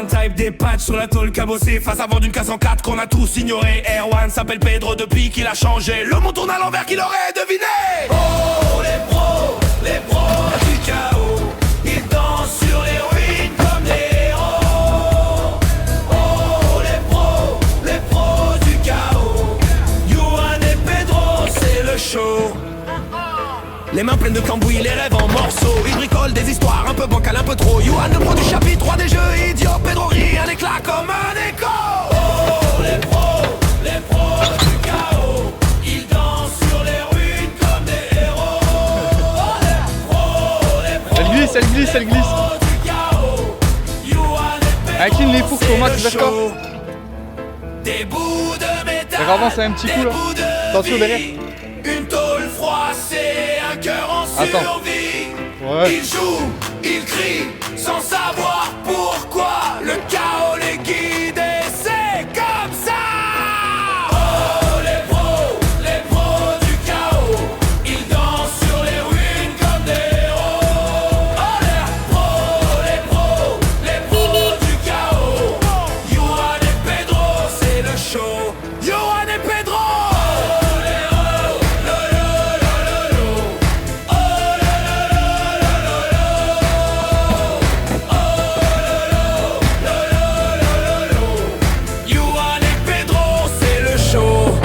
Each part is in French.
Erwan type des patchs sur la tôle cabossée face avant d'une casse en 4 qu'on a tous ignoré. Erwan s'appelle Pedro depuis qu'il a changé. Le monde tourne à l'envers qu'il aurait deviné. Oh les pros du chaos, ils dansent sur les ruines comme des héros. Oh les pros du chaos, Yohan et Pedro c'est le show. Les mains pleines de cambouis, les rêves en morceaux. Ils bricolent des histoires un peu bancales, un peu trop. Yohan le pro du chapitre 3 des jeux idiots. Pedro rit un éclat comme un écho. Oh les pros du chaos, ils dansent sur les ruines comme des héros. Oh les pros Elle glisse. du chaos, Yohan et Pedro Incline les fours, Thomas, tu c'est fais le quoi? show. Des bouts de métal, Avance un petit coup là. Attention derrière. une tôle froissée, un cœur en Attends. survie. Ouais. Ils jouent, ils crient, sans savoir pourquoi. Le chaos les guide et c'est comme ça. Oh les pros du chaos, ils dansent sur les ruines comme des héros. Oh les pros du chaos, Yohan et Pedro, c'est le show. Yohan et Pedro. Yohan et Pedro, c'est le show.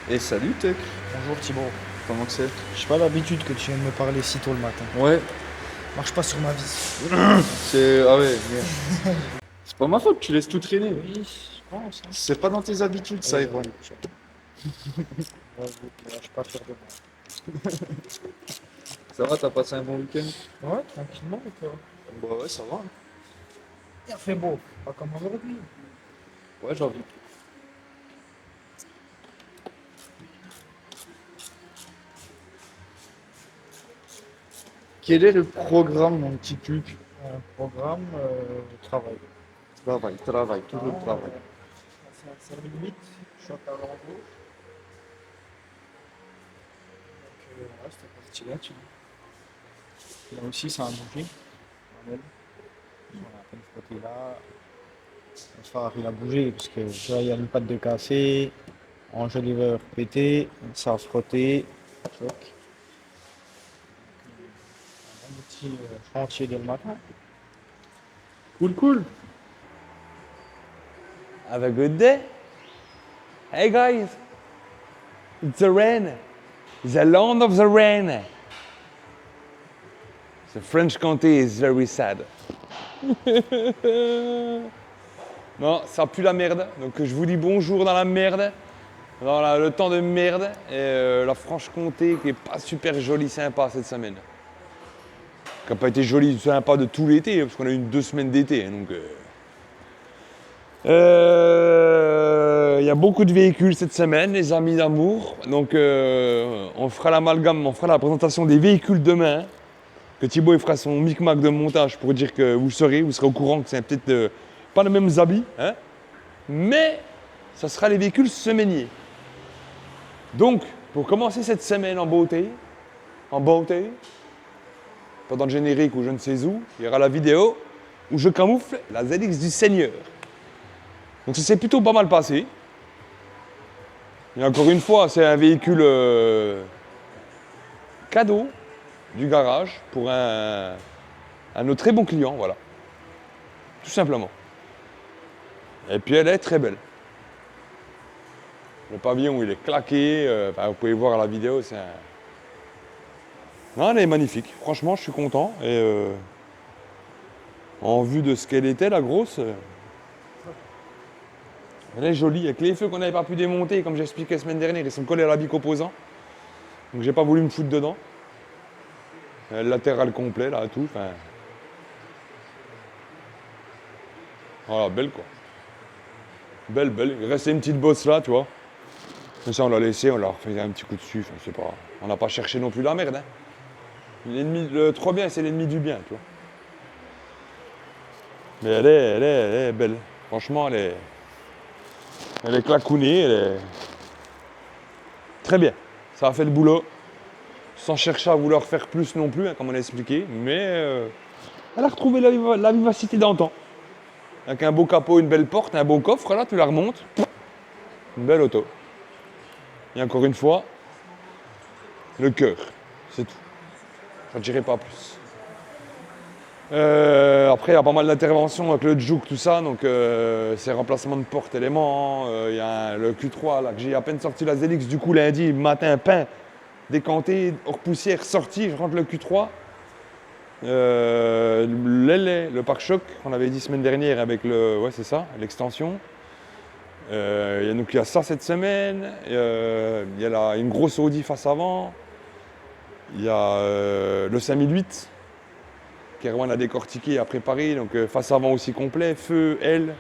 Et salut Tuck. Bonjour Thibaut. Comment que c'est? J'ai pas l'habitude que tu viennes me parler si tôt le matin. Ouais. Marche pas sur ma vie. C'est. Ah ouais, merde. C'est pas ma faute, tu laisses tout traîner. Oui, je pense. Hein. C'est pas dans tes habitudes ça, Erwan. Je vais pas faire de mal. Ça va, t'as passé un bon week-end? Ouais, tranquillement. Et toi? Bah ouais, ça va. Il a fait beau. Pas comme aujourd'hui. Ouais, j'ai envie. Quel est le programme, mon petit Tuc? Un programme travail. Travail, toujours travail. C'est à 5 minutes. Je suis à l'embauche. Donc voilà, cette partie-là, tu vois. Là aussi, ça a bougé. Voilà, une frottée là. Le phare, il a bougé parce que tu vois, il y a une patte de cassé. Enjoliveur pété. Ça a frotté. Choc. Un petit chantier dès le matin. Cool. Have a good day. Hey guys, it's the rain. The land of the rain. The French Comté is very sad. Non, ça pue la merde. Donc je vous dis bonjour dans la merde. Dans le temps de merde. Et la Franche-Comté qui est pas super jolie, sympa cette semaine. Qui n'a pas été jolie, sympa de tout l'été, parce qu'on a eu 2 semaines d'été. Donc. Il y a beaucoup de véhicules cette semaine, les amis d'amour. Donc on fera l'amalgame, on fera la présentation des véhicules demain. Que Thibaut il fera son micmac de montage pour dire que vous serez au courant que c'est peut-être pas les mêmes habits. Hein, mais ça sera les véhicules semainiers. Donc, pour commencer cette semaine en beauté, pendant le générique ou je ne sais où, il y aura la vidéo où je camoufle la ZX du Seigneur. Donc ça s'est plutôt pas mal passé. Et encore une fois, c'est un véhicule cadeau du garage pour un de nos très bons clients, voilà. Tout simplement. Et puis elle est très belle. Le pavillon, il est claqué. Vous pouvez voir la vidéo, Non, elle est magnifique. Franchement, je suis content. Et en vue de ce qu'elle était, la grosse, elle est jolie. Avec les feux qu'on n'avait pas pu démonter, comme j'expliquais la semaine dernière, ils sont collés à la bique opposant. Donc j'ai pas voulu me foutre dedans. Le latéral complet, là, tout. Enfin... Voilà, belle quoi. Belle, belle. Il restait une petite bosse là, tu vois. Mais ça, on l'a laissé, on l'a refait un petit coup dessus. Enfin, c'est pas... On n'a pas cherché non plus la merde. Hein. Le trop bien, c'est l'ennemi du bien, tu vois. Mais elle est belle. Franchement, elle est clacounée, elle est très bien. Ça a fait le boulot, sans chercher à vouloir faire plus non plus, hein, comme on a expliqué. Mais elle a retrouvé la vivacité d'antan. Avec un beau capot, une belle porte, un beau coffre, là, tu la remontes. Une belle auto. Et encore une fois, le cœur, c'est tout. Je ne dirai pas plus. Après, il y a pas mal d'interventions avec le juke, tout ça, donc c'est remplacement de porte éléments. Il y a le Q3, là, que j'ai à peine sorti la Zelix, du coup, lundi matin, pain, décanté, hors poussière, sorti, je rentre le Q3. Le pare-choc qu'on avait dit semaine dernière avec ouais, c'est ça, l'extension. Il y a ça cette semaine. Il y a une grosse Audi face avant. Il y a le 5008 qu'Erwan a décortiqué et a préparé. Donc face avant aussi complet, feu, aile.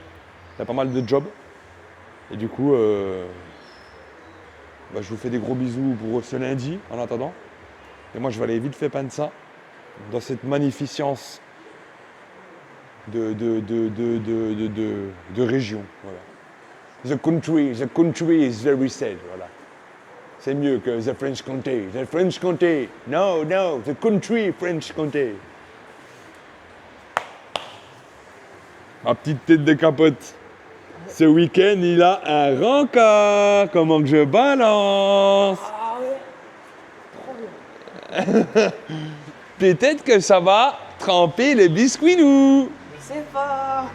Il y a pas mal de jobs. Et du coup, je vous fais des gros bisous pour ce lundi en attendant. Et moi, je vais aller vite fait peindre ça dans cette magnificence de région. Voilà. The country is very sad. Voilà. C'est mieux que the French Comté. The French Comté. No, the country French Comté. Ma petite tête de capote. Ce week-end, il a un rencard. Comment que je balance? Ah ouais. Trop bien. Peut-être que ça va tremper les biscuits, nous. Je sais pas.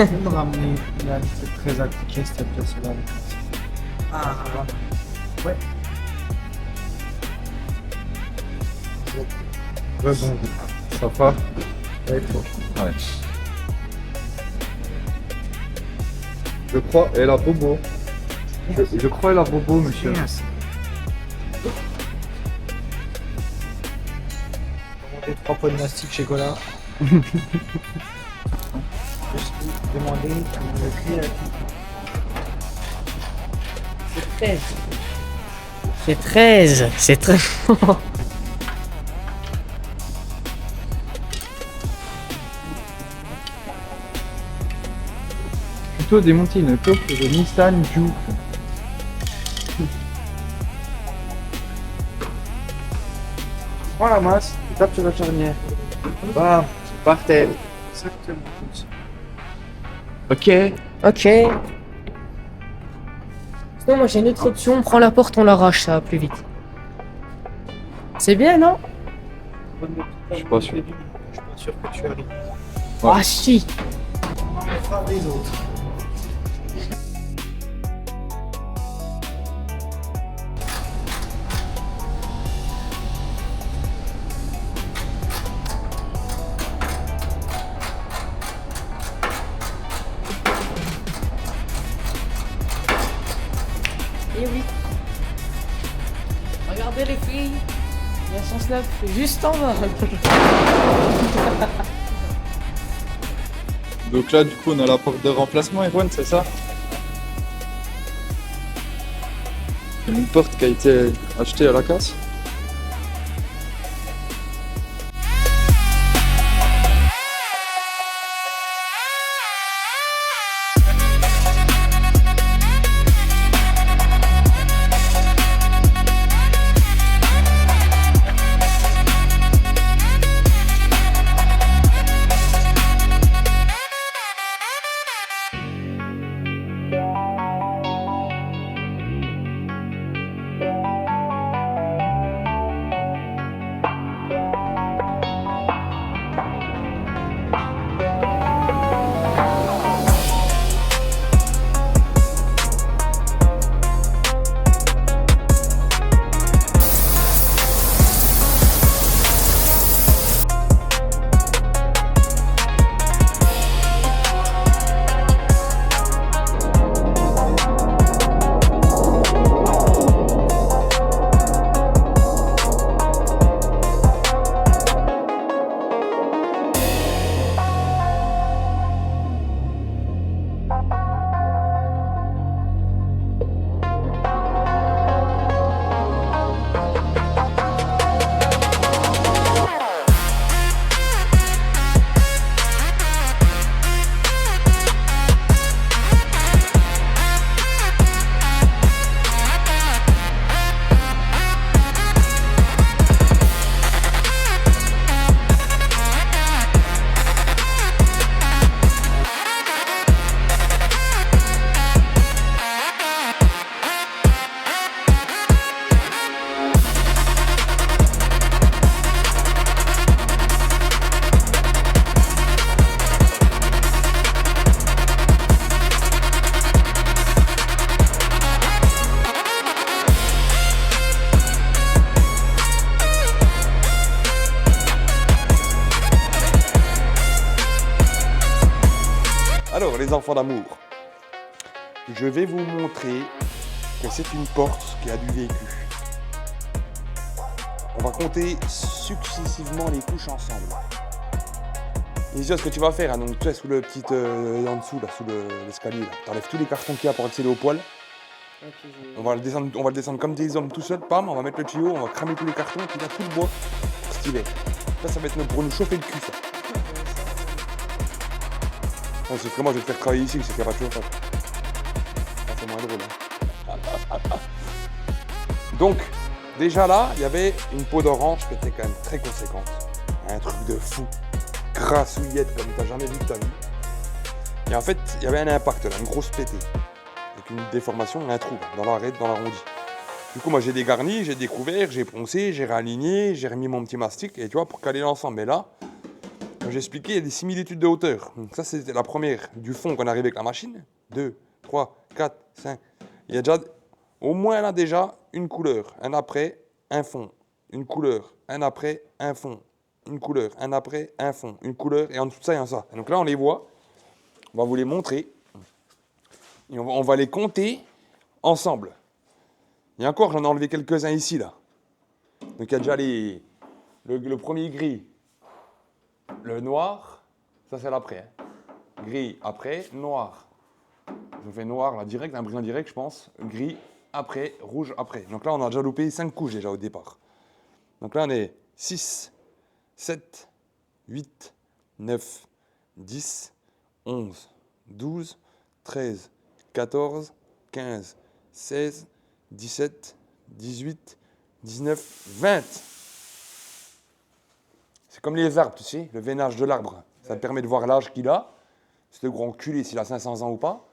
Tu peux me ramener la liste très appliquée, s'il te plaît, celle-là. Ah, Ouais. Rebond. Ça va? Ouais, toi. Ouais. Je crois, elle a bobo. Je crois elle a bobo, monsieur. Yes. Demandez 3 pots de mastic chez Cola. Juste demander le cri à qui. c'est 13. C'est 13. C'est très fort. Plutôt démonter une coque de Nissan Juke. Prends la masse, tape sur la charnière. Bam, par terre. Exactement. Ok. Ok. Sinon, moi j'ai une autre option. On prend la porte, on l'arrache, ça va plus vite. C'est bien, non? Je suis pas sûr. Je suis pas sûr que tu arrives. Ouais. Ah si. On fera des autres. Eh oui. Regardez les filles. Il y a son snap juste en bas. Donc là, du coup, on a la porte de remplacement, Erwan, c'est ça? Une porte qui a été achetée à la casse. les enfants d'amour. Je vais vous montrer que c'est une porte qui a du vécu. On va compter successivement les couches ensemble. Ici, ce que tu vas faire, hein, donc tu es sous le petit en dessous, là, sous l'escalier, là. T'enlèves tous les cartons qu'il y a pour accéder au poêle. On va le descendre comme des hommes tout seuls, pam, on va mettre le tuyau, on va cramer tous les cartons, puis là tout le bois cet hiver. Là, ça va être pour nous chauffer le cul, ça. Non, c'est que moi, je vais te faire travailler ici, c'est qu'il n'y a pas de chauffage. Ah, c'est moins drôle, hein. Donc, déjà là, il y avait une peau d'orange qui était quand même très conséquente. Un truc de fou. Grassouillette comme tu n'as jamais vu de ta vie. Et en fait, il y avait un impact là, une grosse pétée. Avec une déformation, un trou dans l'arête, dans l'arrondi. Du coup, moi j'ai dégarni, j'ai découvert, j'ai poncé, j'ai réaligné, j'ai remis mon petit mastic, et tu vois, pour caler l'ensemble. Mais là, comme j'ai expliqué, il y a des similitudes de hauteur. Donc ça, c'était la première du fond qu'on arrivait avec la machine. 2, 3, 4, 5. Il y a déjà, au moins là déjà, une couleur. Un après, un fond. Une couleur. Un après, un fond. Une couleur. Un après, un fond. Une couleur, et en dessous de ça, il y a ça. Et donc là, on les voit. On va vous les montrer. Et on va les compter ensemble. Et encore, j'en ai enlevé quelques-uns ici, là. Donc il y a déjà le premier gris. Le noir, ça c'est l'après. Hein. Gris après, noir. Je fais noir là direct, un brillant direct je pense. Gris après, rouge après. Donc là on a déjà loupé 5 couches déjà au départ. Donc là on est 6, 7, 8, 9, 10, 11, 12, 13, 14, 15, 16, 17, 18, 19, 20. C'est comme les arbres, tu sais, le veinage de l'arbre. Ça te permet de voir l'âge qu'il a. C'est le gros enculé s'il a 500 ans ou pas.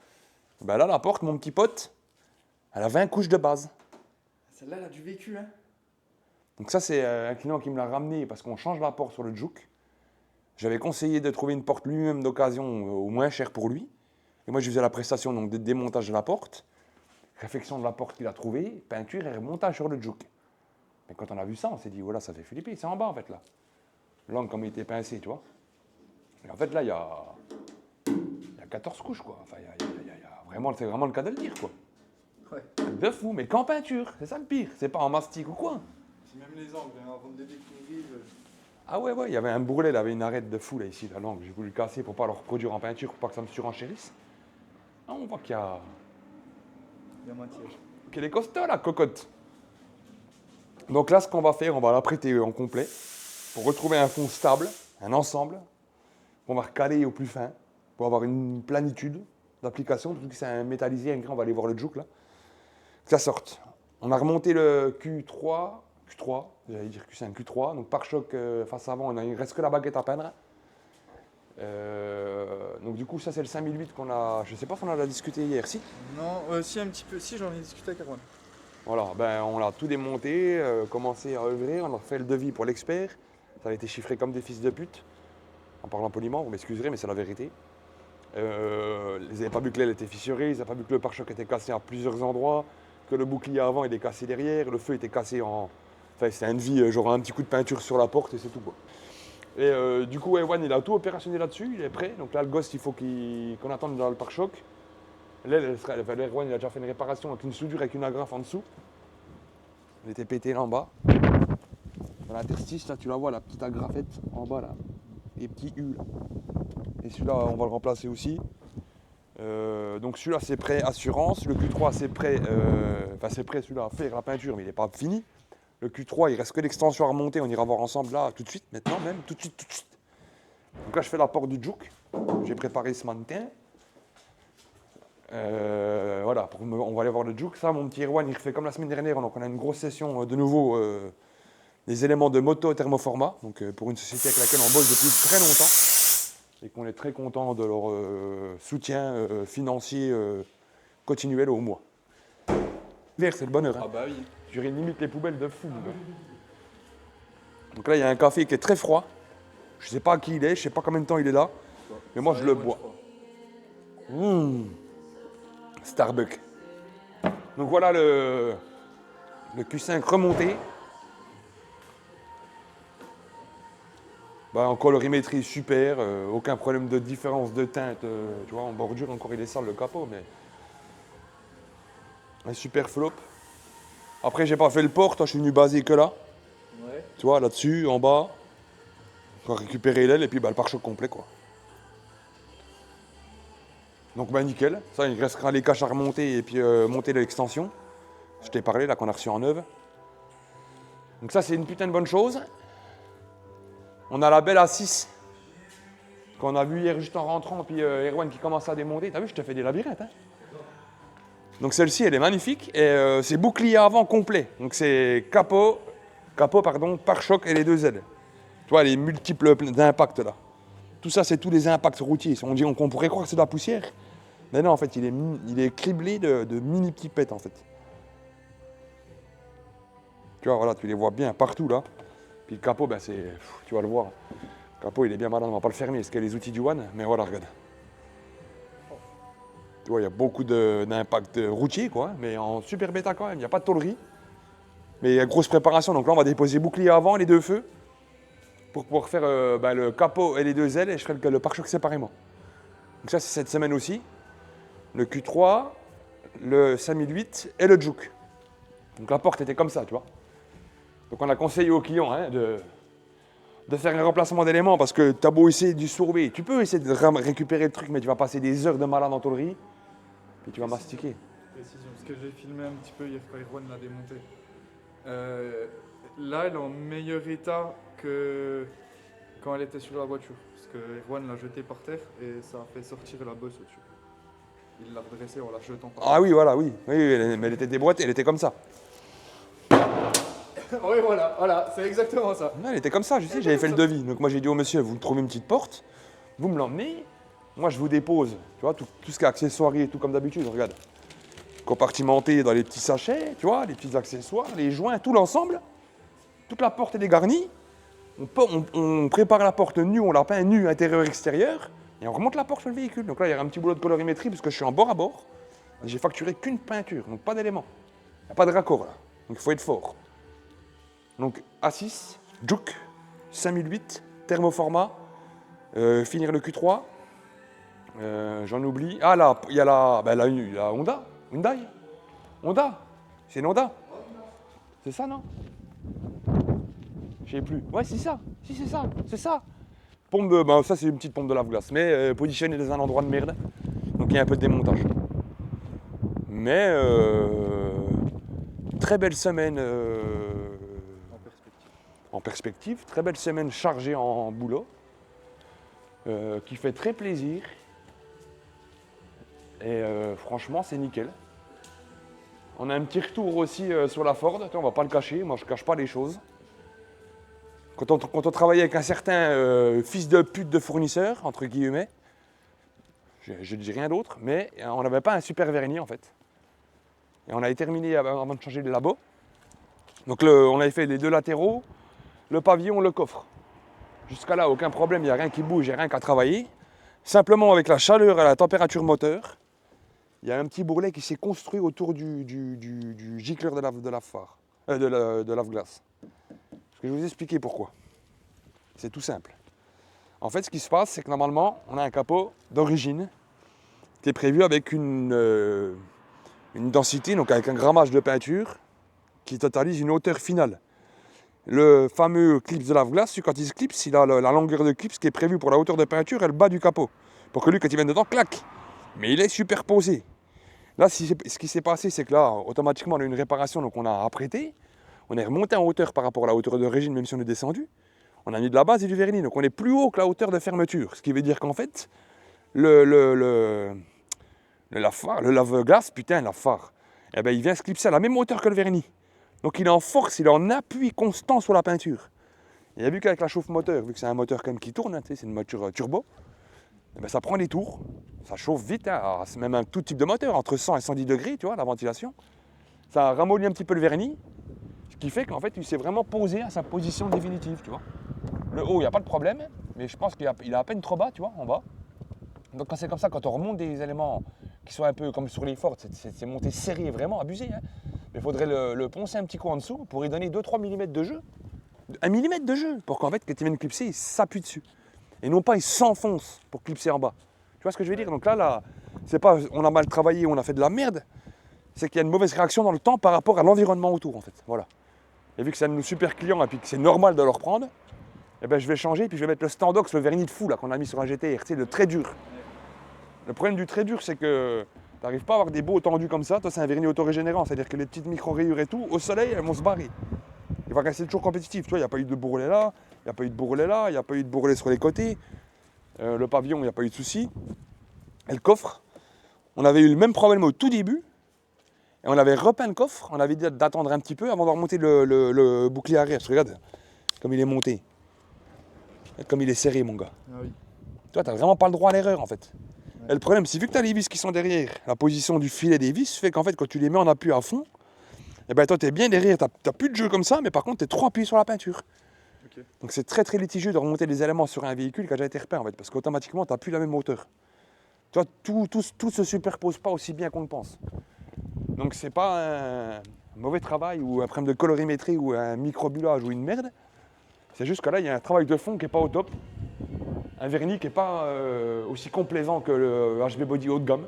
Ben là, la porte, mon petit pote, elle a 20 couches de base. Celle-là, elle a du vécu, hein. Donc ça, c'est un client qui me l'a ramené parce qu'on change la porte sur le Juke. J'avais conseillé de trouver une porte lui-même d'occasion au moins cher pour lui. Et moi, je faisais la prestation donc, de démontage de la porte, réfection de la porte qu'il a trouvée, peinture et remontage sur le Juke. Mais quand on a vu ça, on s'est dit, voilà, ça fait flipper. C'est en bas, en fait, là. L'angle comme il était pincé, tu vois. Et en fait, là, il y a 14 couches, quoi. Enfin, vraiment, c'est vraiment le cas de le dire, quoi. Ouais. De fou, mais qu'en peinture, c'est ça le pire. C'est pas en mastic ou quoi. C'est même les angles, hein, avant de les découvrir. Ah ouais, il y avait un bourrelet, il avait une arête de fou, là, ici, la langue. J'ai voulu le casser pour pas le reproduire en peinture, pour pas que ça me surenchérisse. Ah, on voit qu'il y a... Il y a moitié. Qu'elle est costaud, la cocotte. Donc là, ce qu'on va faire, on va la prêter en complet pour retrouver un fond stable, un ensemble, qu'on va recaler au plus fin pour avoir une planitude d'application. Vu que c'est un métallisé, on va aller voir le Juke là. Que ça sorte. On a remonté le Q3, j'allais dire Q5, Q3, donc pare-choc face avant, il ne reste que la baguette à peindre. Donc du coup, ça c'est le 5008 qu'on a, je ne sais pas si on en a discuté hier, si. Non, si un petit peu, si j'en ai discuté avec Erwan. Voilà, ben, on l'a tout démonté, commencé à œuvrer, on a fait le devis pour l'expert. Ça a été chiffré comme des fils de pute. En parlant poliment, vous m'excuserez, mais c'est la vérité. Ils n'avaient pas vu que l'aile était fissurée, ils n'avaient pas vu que le pare-choc était cassé à plusieurs endroits, que le bouclier avant il est cassé derrière, le feu était cassé en... Enfin, c'est une vie, genre un petit coup de peinture sur la porte et c'est tout, quoi. Et du coup, Ewan, il a tout opérationné là-dessus, il est prêt. Donc là, le gosse, il faut qu'on attende dans le pare-choc. L'aile, Erwan, il a déjà fait une réparation avec une soudure, avec une agrafe en dessous. Elle était pétée là en bas. Dans l'interstice, là, tu la vois, la petite agrafette en bas, là. Les petits U, là. Et celui-là, on va le remplacer aussi. Donc celui-là, c'est prêt assurance. Le Q3, c'est prêt, c'est prêt celui-là à faire la peinture, mais il n'est pas fini. Le Q3, il reste que l'extension à remonter. On ira voir ensemble là, tout de suite, maintenant même, tout de suite. Donc là, je fais la porte du Juke. J'ai préparé ce matin. Voilà, on va aller voir le Juke. Ça, mon petit Erwan, il refait comme la semaine dernière. Donc on a une grosse session de nouveau des éléments de moto thermoformat. Donc pour une société avec laquelle on bosse depuis très longtemps. Et qu'on est très content de leur soutien financier continuel au mois. L'hiver, c'est le bonheur. Hein. Ah bah oui. Je limite les poubelles de fou. Donc là, il y a un café qui est très froid. Je ne sais pas qui il est, je ne sais pas combien de temps il est là. Mais moi, je le bois. Starbucks. Donc voilà le Q5 remonté. En colorimétrie, super. Aucun problème de différence de teinte. Tu vois, en bordure, encore il est sale le capot, mais... Un super flop. Après, j'ai pas fait le port, je suis venu baser que là. Ouais. Tu vois, là-dessus, en bas. On va récupérer l'aile et puis le pare-choc complet, quoi. Donc, nickel. Ça, il restera les caches à remonter et puis monter l'extension. Je t'ai parlé, là, qu'on a reçu en neuve. Donc ça, c'est une putain de bonne chose. On a la belle A6 qu'on a vu hier juste en rentrant, puis Erwan qui commence à démonter. T'as vu, je te fais des labyrinthes, hein. Donc celle-ci, elle est magnifique et c'est bouclier avant complet. Donc c'est capot, pare-choc et les deux ailes. Tu vois, les multiples d'impacts là. Tout ça, c'est tous les impacts routiers. On pourrait croire que c'est de la poussière. Mais non, en fait, il est criblé de mini pipettes en fait. Tu vois, voilà, tu les vois bien partout là. Puis le capot, tu vas le voir. Le capot, il est bien malin, on va pas le fermer, parce qu'il y a les outils du One. Mais voilà, regarde. Tu vois, il y a beaucoup d'impact routier, quoi, mais en super bêta quand même, il n'y a pas de tôlerie. Mais il y a grosse préparation, donc là on va déposer bouclier avant, les deux feux, pour pouvoir faire le capot et les deux ailes, et je ferai le pare-choc séparément. Donc ça c'est cette semaine aussi. Le Q3, le 5008 et le Juke. Donc la porte était comme ça, tu vois. Donc on a conseillé aux clients de faire un remplacement d'éléments, parce que tu as beau essayer du sourber, tu peux essayer de récupérer le truc, mais tu vas passer des heures de malade en tôlerie. Et tu vas mastiquer. Précision, parce que j'ai filmé un petit peu hier quand Erwan l'a démonté. Là, elle est en meilleur état que quand elle était sur la voiture. Parce que Erwan l'a jetée par terre et ça a fait sortir la bosse au-dessus. Il l'a redressée en la jetant par terre. Ah oui, voilà, oui. Oui, mais elle était déboîtée, elle était comme ça. Oui, voilà, c'est exactement ça. Non, elle était comme ça, je sais, j'avais fait le devis. Donc moi j'ai dit au monsieur, vous me trouvez une petite porte, vous me l'emmenez, moi je vous dépose, tu vois, tout ce qui est accessoiries et tout comme d'habitude, regarde. Compartimenté dans les petits sachets, tu vois, les petits accessoires, les joints, tout l'ensemble. Toute la porte est dégarnie. On prépare la porte nue, on la peint nue intérieur-extérieur, et on remonte la porte sur le véhicule. Donc là il y a un petit boulot de colorimétrie parce que je suis en bord à bord. J'ai facturé qu'une peinture, donc pas d'éléments. Il n'y a pas de raccord là, donc il faut être fort. Donc A6, Juke, 5008, thermoformat, finir le Q3. J'en oublie. Ah là, il y a la Honda. Hyundai. Honda. C'est une Honda. C'est ça, non? Je sais plus. Ouais, c'est ça. Si, c'est ça. C'est ça. Pompe de, ça, c'est une petite pompe de lave-glace. Mais positionnée dans un endroit de merde. Donc il y a un peu de démontage. Mais très belle semaine. En perspective, très belle semaine chargée en boulot, qui fait très plaisir. Et franchement, c'est nickel. On a un petit retour aussi sur la Ford, on va pas le cacher, moi je cache pas les choses. Quand on travaillait avec un certain fils de pute de fournisseur, entre guillemets, je ne dis rien d'autre, mais on n'avait pas un super vernis en fait. Et on avait terminé avant de changer le labo. Donc on avait fait les deux latéraux, le pavillon, le coffre. Jusqu'à là, aucun problème, il n'y a rien qui bouge, il n'y a rien qu'à travailler. Simplement avec la chaleur et la température moteur, il y a un petit bourrelet qui s'est construit autour du gicleur de lave-glace. Je vais vous expliquer pourquoi. C'est tout simple. En fait, ce qui se passe, c'est que normalement, on a un capot d'origine qui est prévu avec une densité, donc avec un grammage de peinture qui totalise une hauteur finale. Le fameux clips de lave-glace, quand il se clipse, il a la longueur de clips qui est prévue pour la hauteur de peinture et le bas du capot. Pour que lui, quand il vient dedans, claque. Mais il est superposé. Là, ce qui s'est passé, c'est que là, automatiquement, on a eu une réparation, donc on a apprêté. On est remonté en hauteur par rapport à la hauteur d'origine, même si on est descendu. On a mis de la base et du vernis, donc on est plus haut que la hauteur de fermeture. Ce qui veut dire qu'en fait, le lave-glace, eh ben, il vient se clipser à la même hauteur que le vernis. Donc il est en force, il est en appui constant sur la peinture. Et il a vu qu'avec la chauffe moteur, vu que c'est un moteur quand même qui tourne, c'est une voiture turbo, eh ben, ça prend des tours, ça chauffe vite, hein. C'est même un tout type de moteur, entre 100 et 110 degrés, tu vois, la ventilation. Ça ramollit un petit peu le vernis, ce qui fait qu'en fait il s'est vraiment posé à sa position définitive, tu vois. Le haut, il n'y a pas de problème, mais je pense qu'il est à peine trop bas, tu vois, en bas. Donc quand c'est comme ça, quand on remonte des éléments qui sont un peu comme sur les Ford, c'est monté serré, vraiment abusé, hein. Il faudrait le poncer un petit coup en dessous pour y donner 2-3 mm de jeu. 1 millimètre de jeu pour qu'en fait, quand ils viennent clipser, ils s'appuient dessus. Et non pas, ils s'enfoncent pour clipser en bas. Tu vois ce que je veux dire? Donc là, c'est pas on a mal travaillé, on a fait de la merde. C'est qu'il y a une mauvaise réaction dans le temps par rapport à l'environnement autour, en fait. Voilà. Et vu que c'est un de nos super clients et puis que c'est normal de le reprendre, eh ben, je vais changer, puis je vais mettre le Standox, le vernis de fou là qu'on a mis sur un GTR, tu sais, le très dur. Le problème du très dur, c'est que tu n'arrives pas à avoir des beaux tendus comme ça. Toi, c'est un vernis autorégénérant, c'est-à-dire que les petites micro-rayures et tout, au soleil, elles vont se barrer. Il va rester toujours compétitif. Tu vois, il n'y a pas eu de bourrelet là, il n'y a pas eu de bourrelet là, il n'y a pas eu de bourrelet sur les côtés. Le pavillon, il n'y a pas eu de souci. Et le coffre, on avait eu le même problème au tout début. Et on avait repeint le coffre, on avait dit d'attendre un petit peu avant de remonter le bouclier arrière. Parce que regarde, comme il est monté. Comme il est serré, mon gars. Ah oui. Toi, tu n'as vraiment pas le droit à l'erreur, en fait. Et le problème, c'est vu que tu as les vis qui sont derrière, la position du filet des vis fait qu'en fait, quand tu les mets en appui à fond, et ben toi, tu es bien derrière, tu n'as plus de jeu comme ça, mais par contre, tu es trop appuyé sur la peinture. Ok. Donc c'est très très litigieux de remonter des éléments sur un véhicule qui a déjà été repeint, en fait, parce qu'automatiquement, tu n'as plus la même hauteur. Tu vois, tout se superpose pas aussi bien qu'on le pense. Donc c'est pas un mauvais travail ou un problème de colorimétrie ou un microbulage ou une merde. C'est juste que là, il y a un travail de fond qui n'est pas au top. Un vernis qui n'est pas aussi complaisant que le HB Body haut de gamme.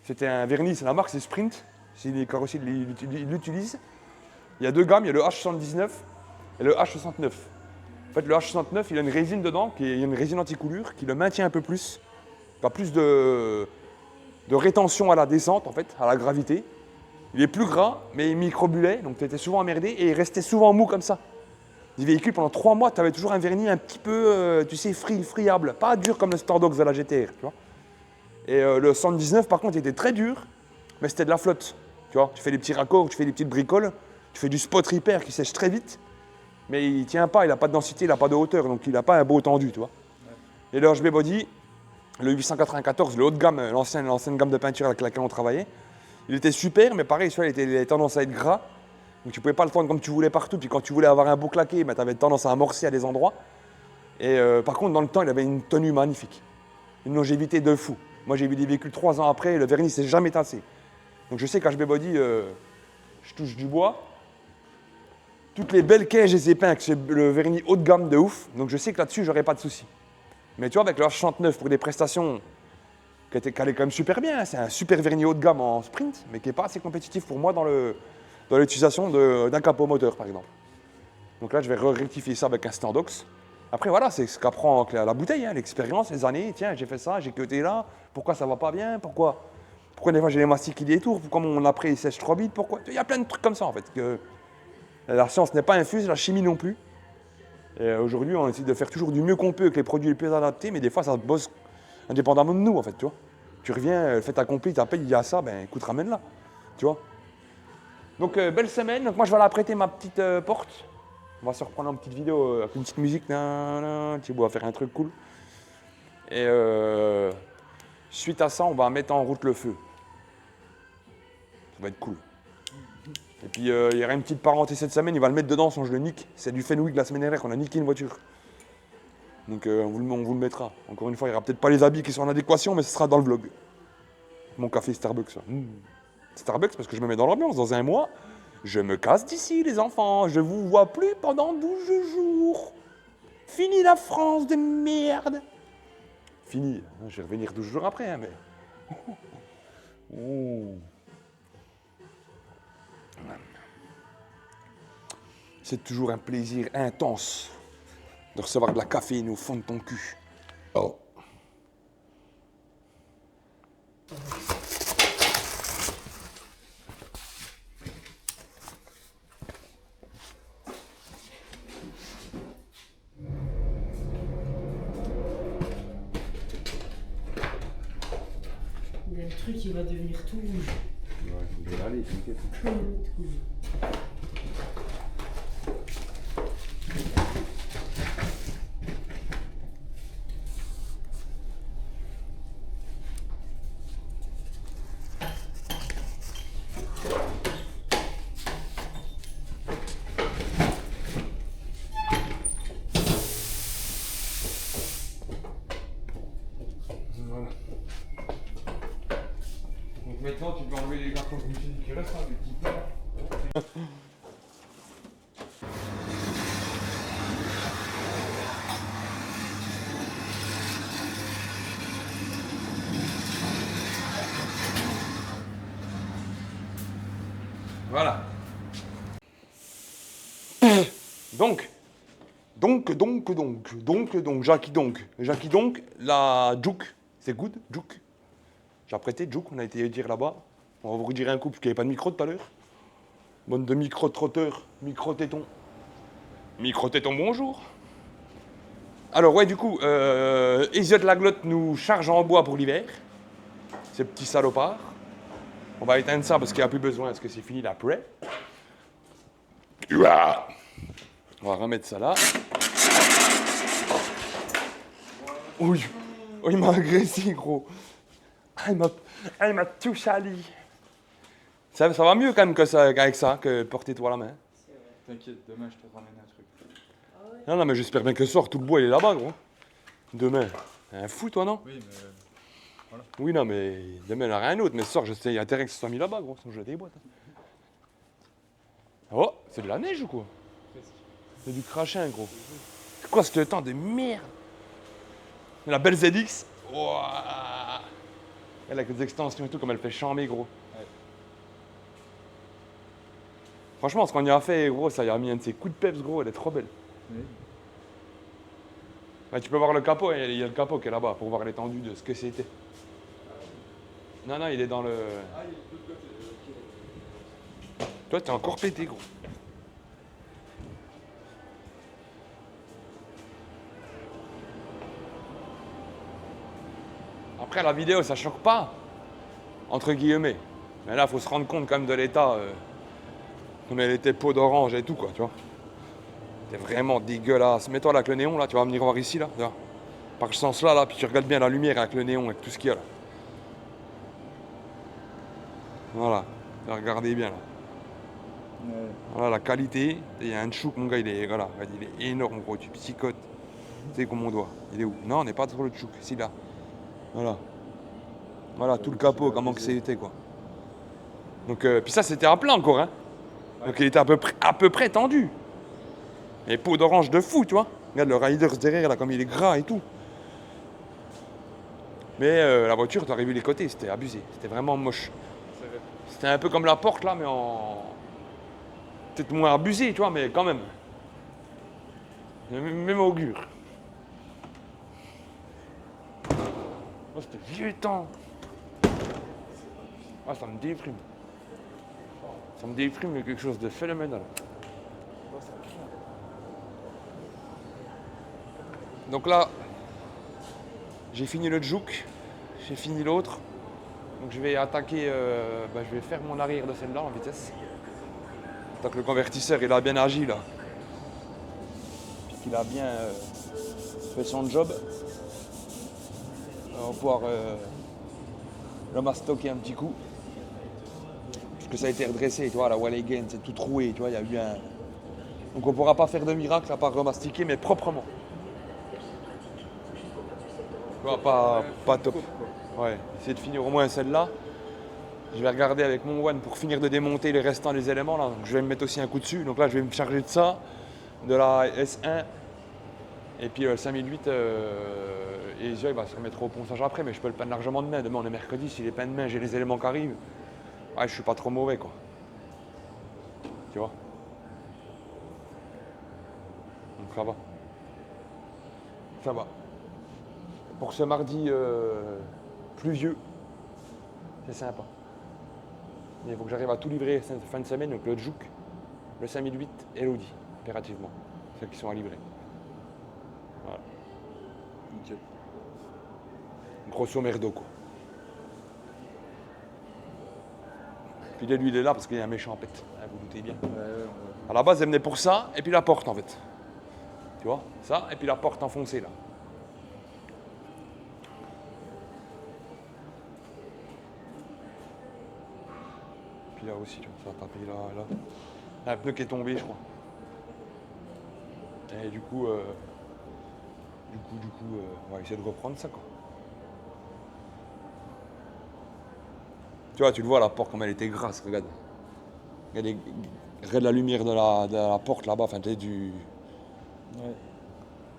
C'était un vernis, c'est la marque, c'est Sprint. Si les carrossiers l'utilisent. Il y a 2 gammes, il y a le H79 et le H69. En fait, le H69, il a une résine dedans, il y a une résine anti-coulure qui le maintient un peu plus. Il a plus de rétention à la descente, en fait, à la gravité. Il est plus gras, mais il microbulait, donc tu étais souvent emmerdé et il restait souvent mou comme ça. Des véhicules, pendant 3 mois, tu avais toujours un vernis un petit peu, tu sais, friable, pas dur comme le Stardox de la GTR, tu vois. Et le 119, par contre, il était très dur, mais c'était de la flotte, tu vois. Tu fais des petits raccords, tu fais des petites bricoles, tu fais du spot repair qui sèche très vite, mais il tient pas, il n'a pas de densité, il n'a pas de hauteur, donc il n'a pas un beau tendu, tu vois. Et le HB Body, le 894, le haut de gamme, l'ancienne gamme de peinture avec laquelle on travaillait, il était super, mais pareil, il avait tendance à être gras. Donc tu pouvais pas le tendre comme tu voulais partout, puis quand tu voulais avoir un beau claqué, tu avais tendance à amorcer à des endroits. Et par contre, dans le temps, il avait une tenue magnifique. Une longévité de fou. Moi, j'ai vu des véhicules 3 ans après, le vernis s'est jamais tassé. Donc je sais qu'HB Body, je touche du bois. Toutes les belles quais, je les ai peints avec le vernis haut de gamme de ouf. Donc je sais que là-dessus, j'aurais pas de soucis. Mais tu vois, avec le H69 pour des prestations qui allaient quand même super bien, hein. C'est un super vernis haut de gamme en sprint, mais qui n'est pas assez compétitif pour moi dans l'utilisation d'un capot moteur, par exemple. Donc là, je vais rectifier ça avec un Standox. Après, voilà, c'est ce qu'apprend la bouteille, hein, l'expérience, les années. Tiens, j'ai fait ça, j'ai cuté là. Pourquoi ça va pas bien? Pourquoi des fois j'ai les mastiques qui détournent? Pourquoi mon après il sèche trop vite? Pourquoi? Il y a plein de trucs comme ça, en fait. Que la science n'est pas infuse, la chimie non plus. Et aujourd'hui, on essaie de faire toujours du mieux qu'on peut avec les produits les plus adaptés, mais des fois, ça bosse indépendamment de nous, en fait, tu vois. Tu reviens, le fait accompli, tu appelles, il y a ça, ben écoute, ramène-la, tu vois. Donc, belle semaine. Donc, moi, je vais aller apprêter ma petite porte. On va se reprendre en petite vidéo avec une petite musique. Thibaut va faire un truc cool. Et suite à ça, on va mettre en route le feu. Ça va être cool. Et puis, il y aura une petite parenthèse cette semaine. Il va le mettre dedans, son je le nique. C'est du Fenwick la semaine dernière qu'on a niqué une voiture. Donc, on vous le mettra. Encore une fois, il n'y aura peut-être pas les habits qui sont en adéquation, mais ce sera dans le vlog. Mon café Starbucks. Starbucks parce que je me mets dans l'ambiance. Dans un mois, je me casse d'ici, les enfants. Je vous vois plus pendant 12 jours. Fini la France de merde. Fini. Je vais revenir 12 jours après, hein, mais... Oh. C'est toujours un plaisir intense de recevoir de la caféine au fond de ton cul. Oh. Il y a le truc, il va devenir tout rouge. Ouais, je vais aller, t'inquiète. Tout rouge. Voilà. Donc maintenant, tu peux enlever les cartons de musique qui restent, hein, les petits plats. Donc, Jackie donc, la Juke, c'est good, Juke. J'ai apprêté Juke, on a été dire là-bas. On va vous redire un coup, parce qu'il n'y avait pas de micro tout à l'heure. Bonne de micro-trotteurs, micro-tétons. Micro-tétons, bonjour. Alors ouais, du coup, Eziot Laglotte nous charge en bois pour l'hiver. Ces petits salopards. On va éteindre ça parce qu'il n'y a plus besoin, parce que c'est fini l'après. On va remettre ça là. Oui. Oh, il m'a agressé, gros. Ah, il m'a tout sali. Ça va mieux quand même que ça, avec ça, que porter toi la main. T'inquiète, demain je te ramène un truc. Non, mais j'espère bien que ce soir, tout le bois il est là-bas, gros. Demain. Un fou, toi, non? Oui, mais. Oui, non, mais demain, il n'y en a rien d'autre. Mais ce soir, il y a intérêt que ce soit mis là-bas, gros. Sinon, je des boîtes. Oh, c'est de la neige ou quoi? C'est du crachin, gros. C'est quoi ce temps de merde? La belle ZX. Ouah. Elle a des extensions et tout, comme elle fait chamber, gros. Ouais. Franchement, ce qu'on y a fait, gros, ça y a mis un de ses coups de peps, gros. Elle est trop belle. Oui. Ouais, tu peux voir le capot, il y a le capot qui est là-bas pour voir l'étendue de ce que c'était. Non, il est dans le. Ah, il est de l'autre côté. Toi, t'es encore pété, gros. Après, la vidéo, ça choque pas, entre guillemets. Mais là, faut se rendre compte quand même de l'état. Comme elle était peau d'orange et tout, quoi, tu vois. C'est vraiment dégueulasse. Mets-toi là avec le néon, là, tu vas venir voir ici, là. Tu vois. Par ce sens-là, là, puis tu regardes bien la lumière avec le néon, avec tout ce qu'il y a là. Voilà, regardez bien là. Ouais. Voilà la qualité. Il y a un chouk, mon gars, il est énorme, gros. Tu psychotes. Tu sais, comme mon doigt. Il est où? Non, on n'est pas sur le chouk. Si, là. Voilà. Voilà, tout le capot, comment que c'était, quoi. Donc, puis ça, c'était à plat encore, hein. Donc, il était à peu près tendu. Et peau d'orange de fou, tu vois. Regarde le Riders derrière, là, comme il est gras et tout. Mais la voiture, t'aurais vu les côtés, c'était abusé. C'était vraiment moche. C'est vrai. C'était un peu comme la porte, là, mais en... peut-être moins abusé, tu vois, mais quand même. Même augure. Oh, c'était vieux temps. Ah, ça me déprime. Ça me déprime quelque chose de phénoménal. Donc là, j'ai fini le juke, j'ai fini l'autre. Donc je vais attaquer, je vais faire mon arrière de celle-là en vitesse. Tant que le convertisseur il a bien agi là. Puis qu'il a bien fait son job. On va pouvoir le mastocker un petit coup. Parce que ça a été redressé, tu vois, la wall again, c'est tout troué, tu vois, il y a eu un. Donc on ne pourra pas faire de miracle à part remastiquer, mais proprement. Tu vois, pas top. Ouais, essayer de finir au moins celle-là. Je vais regarder avec mon One pour finir de démonter les restants des éléments là. Donc je vais me mettre aussi un coup dessus. Donc là je vais me charger de ça, de la S1 et puis le 5008 et il va se remettre au ponçage après, mais je peux le peindre largement demain. Demain on est mercredi, s'il est peint demain, j'ai les éléments qui arrivent. Ouais, je suis pas trop mauvais quoi. Tu vois. Donc ça va. Ça va. Pour ce mardi pluvieux, c'est sympa. Mais il faut que j'arrive à tout livrer cette fin de semaine, donc le Juke, le 5008 et l'Audi, impérativement. Ceux qui sont à livrer. Voilà. Nickel. Grosso merdo quoi. Puis lui il est là parce qu'il y a un méchant pète, hein, vous doutez bien. À la base elle venait pour ça, et puis la porte en fait. Tu vois, ça, et puis la porte enfoncée là. Là aussi, ça a tapé là. Il y a un pneu qui est tombé, je crois. Et du coup, on va essayer de reprendre ça, quoi. Tu vois, tu le vois, la porte, comme elle était grasse, regarde. Regarde la lumière de la porte là-bas, enfin, tu du... Ouais.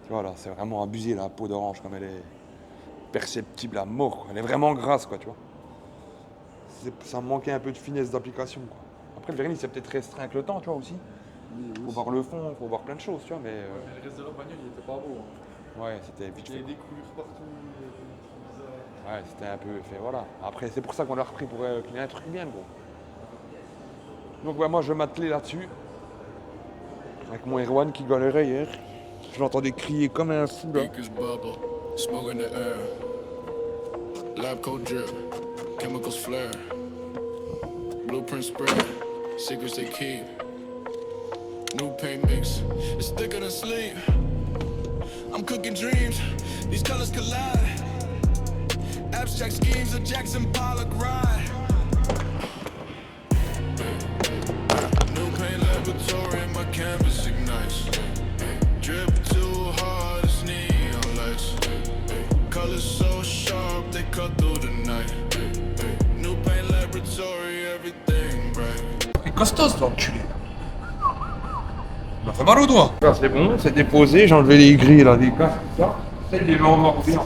Tu vois, là, c'est vraiment abusé, la peau d'orange, comme elle est perceptible à mort, quoi. Elle est vraiment grasse, quoi, tu vois. Ça me manquait un peu de finesse d'application, quoi. Après, le vernis, c'est peut-être restreint avec le temps, tu vois, aussi. Faut voir le fond, faut voir plein de choses, tu vois, mais Mais le reste de la bagnole, il était pas beau. Hein. ouais, c'était vite Il y fait. avait des coulures partout. Ouais, c'était un peu fait, voilà. Après, c'est pour ça qu'on l'a repris pour qu'il ait un truc bien, gros. Donc, ouais, moi, je vais m'atteler là-dessus. Avec mon Erwan qui galérait hier. Je l'entendais crier comme un fou, là. Speakers bubble, smoke in the air. Lab coat drip, chemicals flare. Blueprint spread, secrets they keep. New paint mix, it's thicker than sleep. I'm cooking dreams, these colors collide. Abstract schemes of Jackson Pollock ride. New paint laboratory, my canvas ignites. Drip too hard, it's neon lights. Colors so sharp, they cut through the night. New paint laboratory, everything bright. C'est costaud, ce enculé. Il m'a fait mal au doigt. Là, c'est bon, c'est déposé. J'ai enlevé les grilles, là, des casques, tout ça. C'est les morts bien.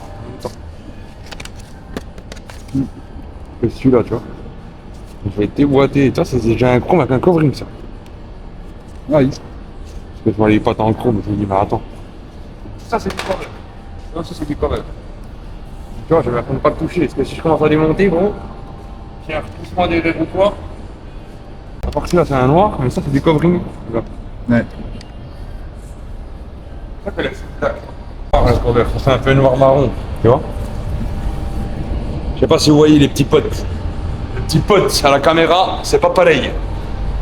C'est celui-là, tu vois. Il va être déboîté et ça, c'est déjà un chrome avec un covering, ça. Ah oui. Parce que je vois les pattes en chrome, je me dis, mais attends. Ça, c'est du covering. Non, ça, c'est du covering. Tu vois, je vais apprendre pas le toucher, parce que si je commence à démonter, gros, j'ai un repoussement des roues ou quoi. À part là, c'est un noir, mais ça, c'est du covering. Ouais. Ça, c'est le cover. C'est un peu noir-marron, tu vois. Je sais pas si vous voyez les petits potes. Les petits potes à la caméra, c'est pas pareil.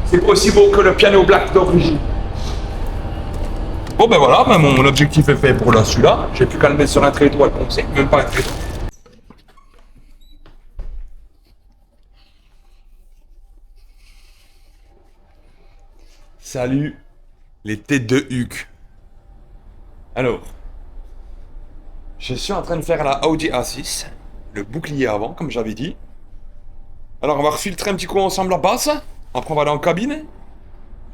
C'est pas aussi beau que le piano black d'origine. Bon ben voilà, ben mon objectif est fait pour là, celui-là. J'ai plus qu'à le mettre sur un trait étoile, comme c'est même pas un trait étoile. Salut les têtes de Huc. Alors, je suis en train de faire la Audi A6, le bouclier avant, comme j'avais dit. Alors, on va refiltrer un petit coup ensemble la basse. Après, on va aller en cabine.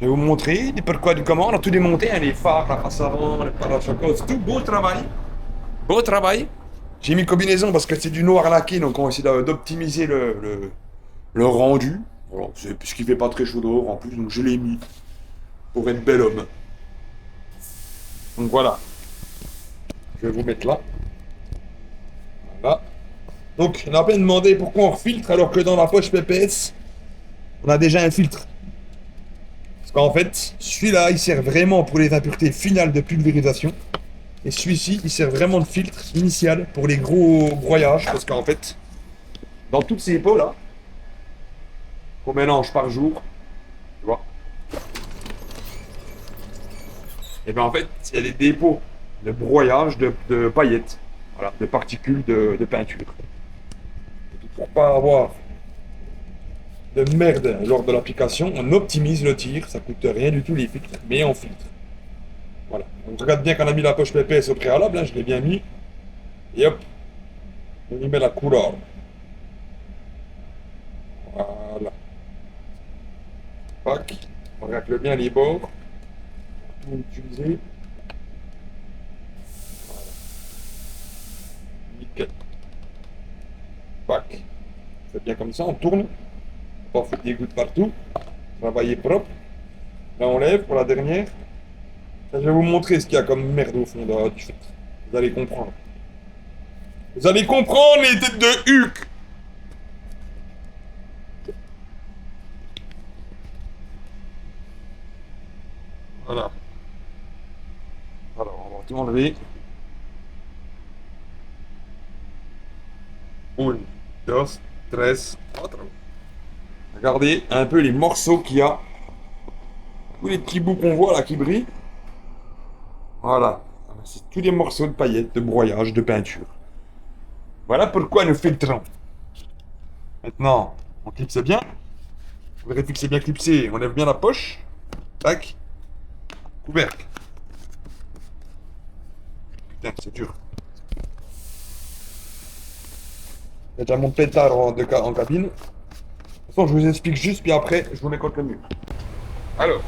Je vais vous montrer du pourquoi, du comment. On a tout démonté, hein, les phares, la face avant, les parachocs, tout beau travail. Beau travail. J'ai mis combinaison parce que c'est du noir laqué, donc on va essayer d'optimiser le rendu. Voilà, c'est ce qui fait pas très chaud dehors en plus, donc je l'ai mis pour être bel homme. Donc voilà. Je vais vous mettre là. Voilà. Donc, on a bien demandé pourquoi on refiltre alors que dans la poche PPS, on a déjà un filtre. Parce qu'en fait, celui-là, il sert vraiment pour les impuretés finales de pulvérisation. Et celui-ci, il sert vraiment de filtre initial pour les gros broyages. Parce qu'en fait, dans toutes ces pots-là, qu'on mélange par jour, tu vois, et bien en fait, il y a des dépôts de broyage de paillettes, voilà, de particules de peinture. Et pour pas avoir de merde lors de l'application, on optimise le tir, ça coûte rien du tout les filtres, mais on filtre. Voilà. Donc regarde bien qu'on a mis la poche PPS au préalable, hein, je l'ai bien mis. Et hop, on y met la couleur. Voilà. Pac, on racle bien les bords. Tout utiliser. Voilà. Nickel. Pac. C'est bien comme ça, on tourne. Pas foutre des gouttes partout. Travailler propre. Là on lève pour la dernière. Là, je vais vous montrer ce qu'il y a comme merde au fond du filtre. Vous allez comprendre. Vous allez comprendre les têtes de Huc. Voilà. Alors, on va tout enlever. 1, 2, 3, 4. Regardez un peu les morceaux qu'il y a. Tous les petits bouts qu'on voit là qui brillent. Voilà. C'est tous des morceaux de paillettes, de broyage, de peinture. Voilà pourquoi nous filtrons. Maintenant, on clipse bien. On vérifie que c'est bien clipsé. On lève bien la poche. Tac. Couvercle. Putain, c'est dur. Il y a déjà mon pétard en cabine. De toute façon, je vous explique juste, puis après, je vous mets contre le mur. Alors,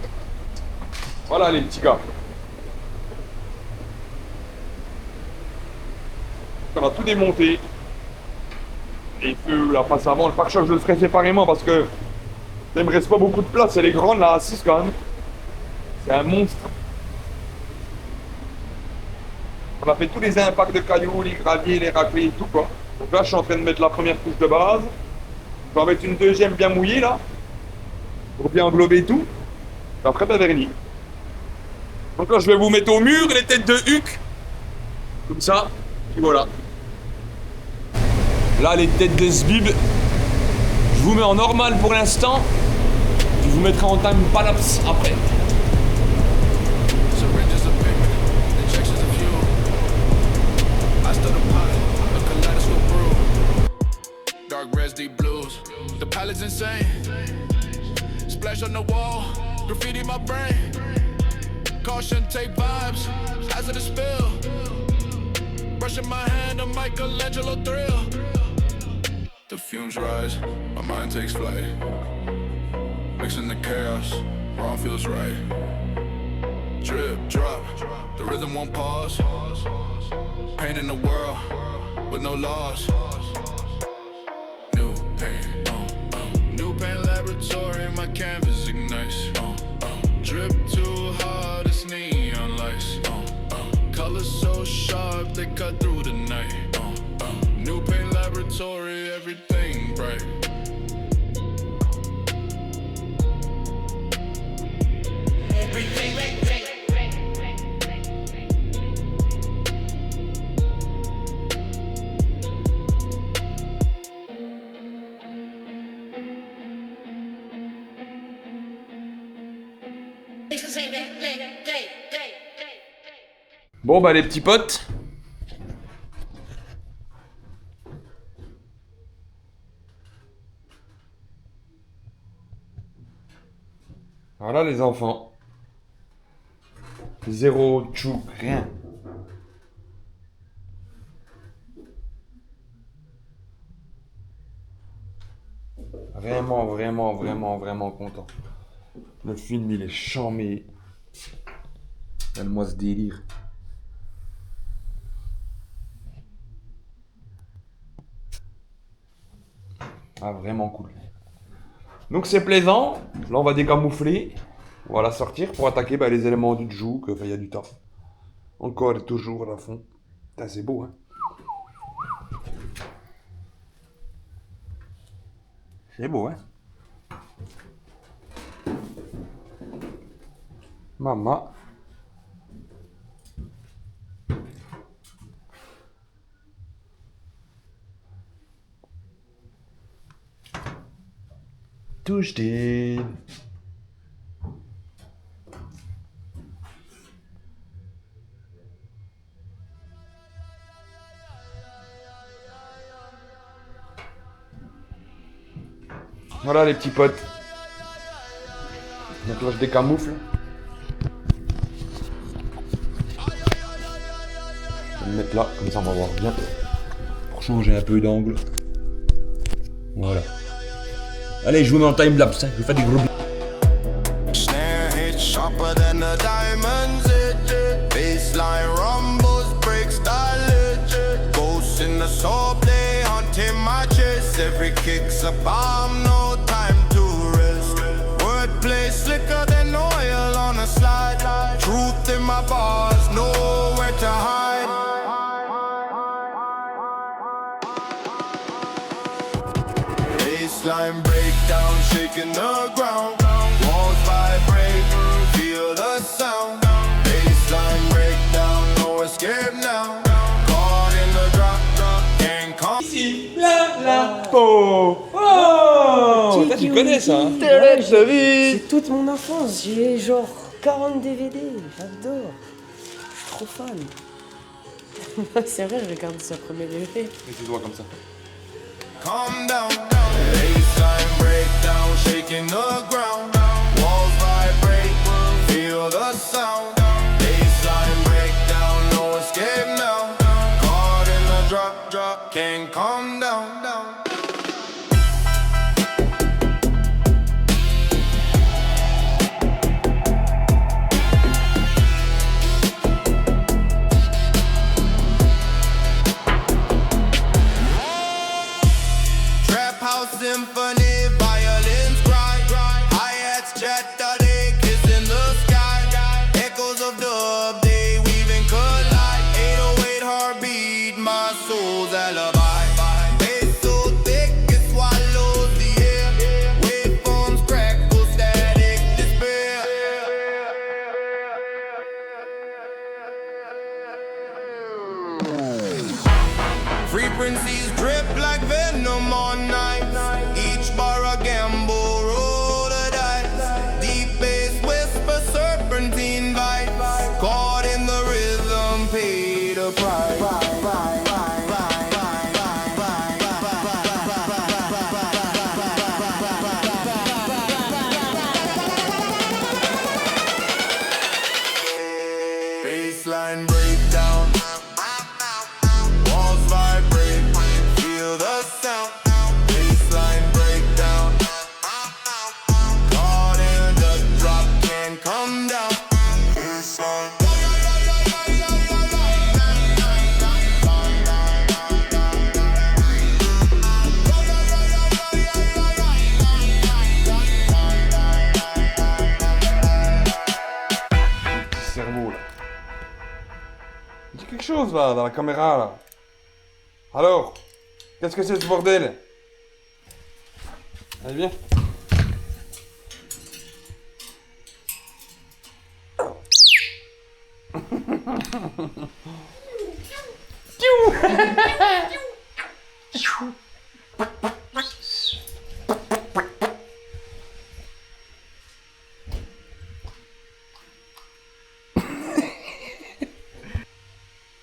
voilà les petits gars. On va tout démonter. Les feux, la face avant, le pare-choc, je le ferai séparément parce que il me reste pas beaucoup de place. Elle est grande, la A6 quand même. C'est un monstre. On a fait tous les impacts de cailloux, les graviers, les raclés et tout quoi. Donc là je suis en train de mettre la première couche de base. Je vais en mettre une deuxième bien mouillée là. Pour bien englober tout. Et après ben vernis. Donc là je vais vous mettre au mur les têtes de huc. Comme ça. Et voilà. Là les têtes de sbib. Je vous mets en normal pour l'instant. Je vous mettrai en time palapse après. Syringes of pigment, injections of fuel. I stood a pilot, a kaleidoscope brew. Dark reds, deep blues. The pilot's insane. Splash on the wall, graffiti my brain. Caution, take vibes, hazardous spill. Brushing my hand, a Michelangelo thrill. The fumes rise, my mind takes flight. Mixing the chaos, wrong feels right. Drip, drop, the rhythm won't pause. Pain in the world, with no loss. New pain, new pain laboratory, my canvas ignites. Drip too hard, it's neon lights. Colors so sharp, they cut through the night. New pain laboratory, everything bright. Bon bah les petits potes. Voilà les enfants. Zéro tchouk, rien. Vraiment content. Le film il est charmé. Donne-moi ce délire. Ah vraiment cool. Donc c'est plaisant. Là on va décamoufler. On va la sortir pour attaquer les éléments du joug. Il y a du taf. Encore et toujours à fond. Putain, c'est beau hein. C'est beau hein. Maman. Touche-t-il. Voilà les petits potes. Donc là je décamoufle. Je vais le mettre là, comme ça on va voir bien. Pour changer un peu d'angle. Voilà. Allez, je vous mets en time-lapse, hein. Je vais faire des gros... Snare hit sharper than the diamonds. Baseline rumbles, break style. Ghosts in the soul play, haunting my chest. Every kick's a bomb, no time to rest. Wordplay slicker than oil on a slide. Truth in my bars, nowhere to hide. Baseline breakdown, shaking the ground. Walls vibrate, feel the sound. Baseline breakdown, no escape now. Caught in the drop, can't come. Oh, oh, toi, tu connais ça hein. C'est toute mon enfance. J'ai genre 40 DVD. J'adore. Je suis trop fan. C'est vrai, je regarde sa première DVD. Et tu dois comme ça. Calm down, baseline breakdown, shaking the ground. Walls vibrate, feel the sound. Baseline breakdown, no escape now. Caught in the drop, can't calm down. Symphony, violins cry. Hi-hats chatter, they kiss frequencies drip like venom on night. Each bar a gamble, roll the dice. Deep bass whisper, serpentine vibes. Caught in the rhythm, pay the price. Baseline breakdown. Walls vibrate. Feel the sound. Baseline breakdown. Caught in the drop, can't come down. Baseline. Cerveau là. Dis quelque chose là, dans la caméra là. Alors, qu'est-ce que c'est ce bordel? Allez, viens.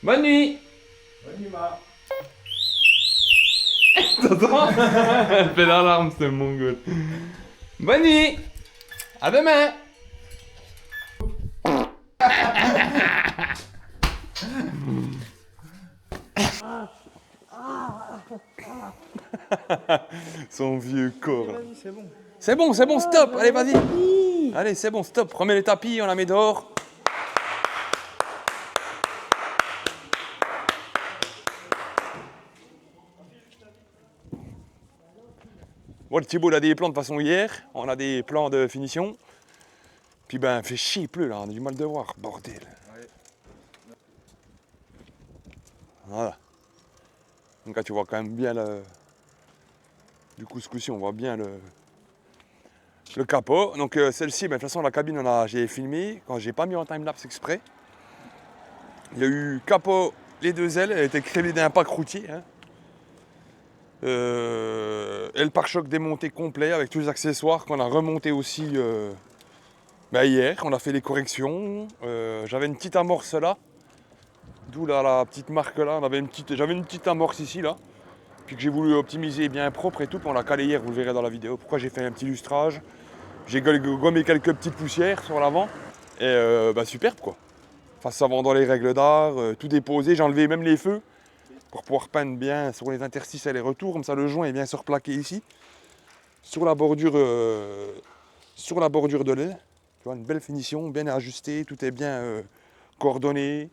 Bonne nuit. Bonne nuit, Ma. T'entends? Elle fait l'alarme, ce mongol. Bonne nuit. À demain. Son vieux corps. là. C'est bon. C'est bon, stop. Allez, vas-y. Allez, c'est bon, stop. Remets les tapis, on la met dehors. Bon, le Thibaut il a des plans de façon hier, on a des plans de finition. Puis ben, fait chier, il pleut là, on a du mal de voir, bordel. Voilà. Donc là, tu vois quand même bien le... Du coup, ce coup-ci, on voit bien le capot. Donc celle-ci, ben, de toute façon, la cabine, j'ai filmé, quand j'ai pas mis en time-lapse exprès. Il y a eu capot, les deux ailes, elle était créée d'un pack routier. Hein. Et le pare-choc démonté complet avec tous les accessoires qu'on a remonté aussi hier. On a fait les corrections. J'avais une petite amorce là, d'où la petite marque là. J'avais une petite amorce ici là, puis que j'ai voulu optimiser bien propre et tout. Puis on l'a calé hier, vous le verrez dans la vidéo. Pourquoi j'ai fait un petit lustrage. J'ai gommé quelques petites poussières sur l'avant et superbe quoi. Face avant dans les règles d'art, tout déposé. J'ai enlevé même les feux. Pour pouvoir peindre bien sur les interstices et les retours, comme ça le joint est bien surplaqué ici, sur la bordure de l'aile. Tu vois, une belle finition, bien ajustée, tout est bien coordonné.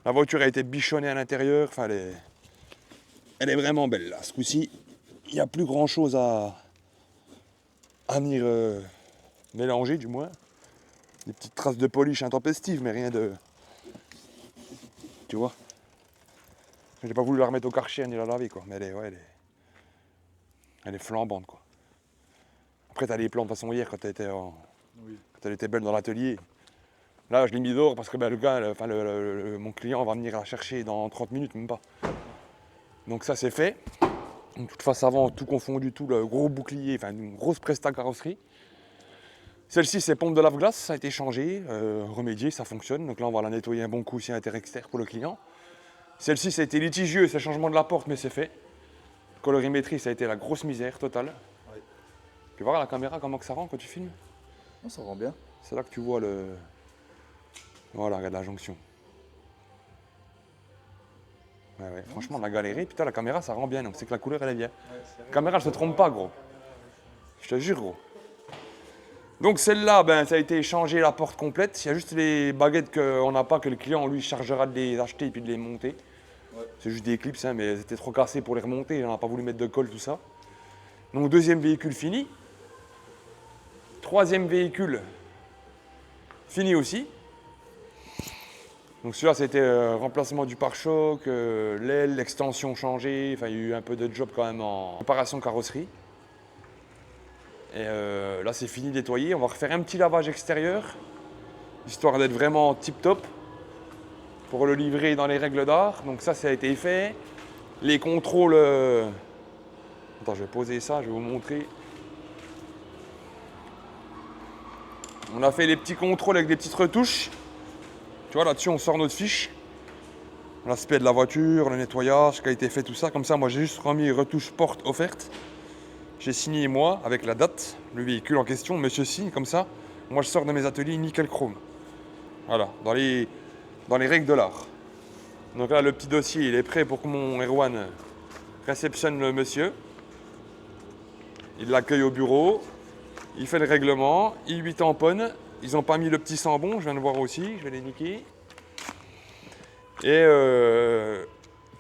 La voiture a été bichonnée à l'intérieur, enfin elle est vraiment belle là. Ce coup-ci, il n'y a plus grand chose à venir mélanger du moins. Des petites traces de polish intempestives, mais rien de... Tu vois. J'ai pas voulu la remettre au Karcher ni la laver quoi, mais elle est flambante quoi. Après t'as les plans de façon hier quand elle était belle dans l'atelier. Là je l'ai mis dehors parce que le gars, mon client va venir la chercher dans 30 minutes même pas. Donc ça c'est fait. Donc, toute face avant, tout confondu, tout le gros bouclier, enfin une grosse presta carrosserie. Celle-ci c'est pompe de lave-glace, ça a été changé, remédié, ça fonctionne. Donc là on va la nettoyer un bon coup aussi inter-externe pour le client. Celle-ci, ça a été litigieux, c'est le changement de la porte, mais c'est fait. Colorimétrie, ça a été la grosse misère totale. Oui. Tu vois la caméra, comment que ça rend quand tu filmes? Non, ça rend bien. C'est là que tu vois le... Voilà, regarde la jonction. Ouais, franchement, on a galéré. Putain, la caméra, ça rend bien, donc c'est que la couleur, elle est bien. La caméra, elle se trompe pas, gros. Je te jure, gros. Donc celle-là, ça a été changé la porte complète. Il y a juste les baguettes qu'on n'a pas, que le client, lui, chargera de les acheter et puis de les monter. Ouais. C'est juste des clips, hein, mais c'était trop cassé pour les remonter. On n'a pas voulu mettre de colle, tout ça. Donc deuxième véhicule fini. Troisième véhicule fini aussi. Donc celui-là, c'était remplacement du pare-choc, l'aile, l'extension changée. Enfin, il y a eu un peu de job quand même en préparation carrosserie. Et là, c'est fini de nettoyer. On va refaire un petit lavage extérieur, histoire d'être vraiment tip-top pour le livrer dans les règles d'art. Donc ça a été fait. les contrôles. Attends, je vais poser ça, je vais vous montrer. On a fait les petits contrôles avec des petites retouches. Tu vois, là-dessus, on sort notre fiche. L'aspect de la voiture, le nettoyage, ce qui a été fait, tout ça. Comme ça, moi, j'ai juste remis retouche porte offerte. J'ai signé, moi, avec la date, le véhicule en question. Monsieur signe, comme ça. Moi, je sors de mes ateliers nickel chrome. Voilà, dans les règles de l'art. Donc là, le petit dossier, il est prêt pour que mon Erwan réceptionne le monsieur. Il l'accueille au bureau. Il fait le règlement. Il lui tamponne. Ils n'ont pas mis le petit sambon, je viens de voir aussi. Je vais les niquer. Et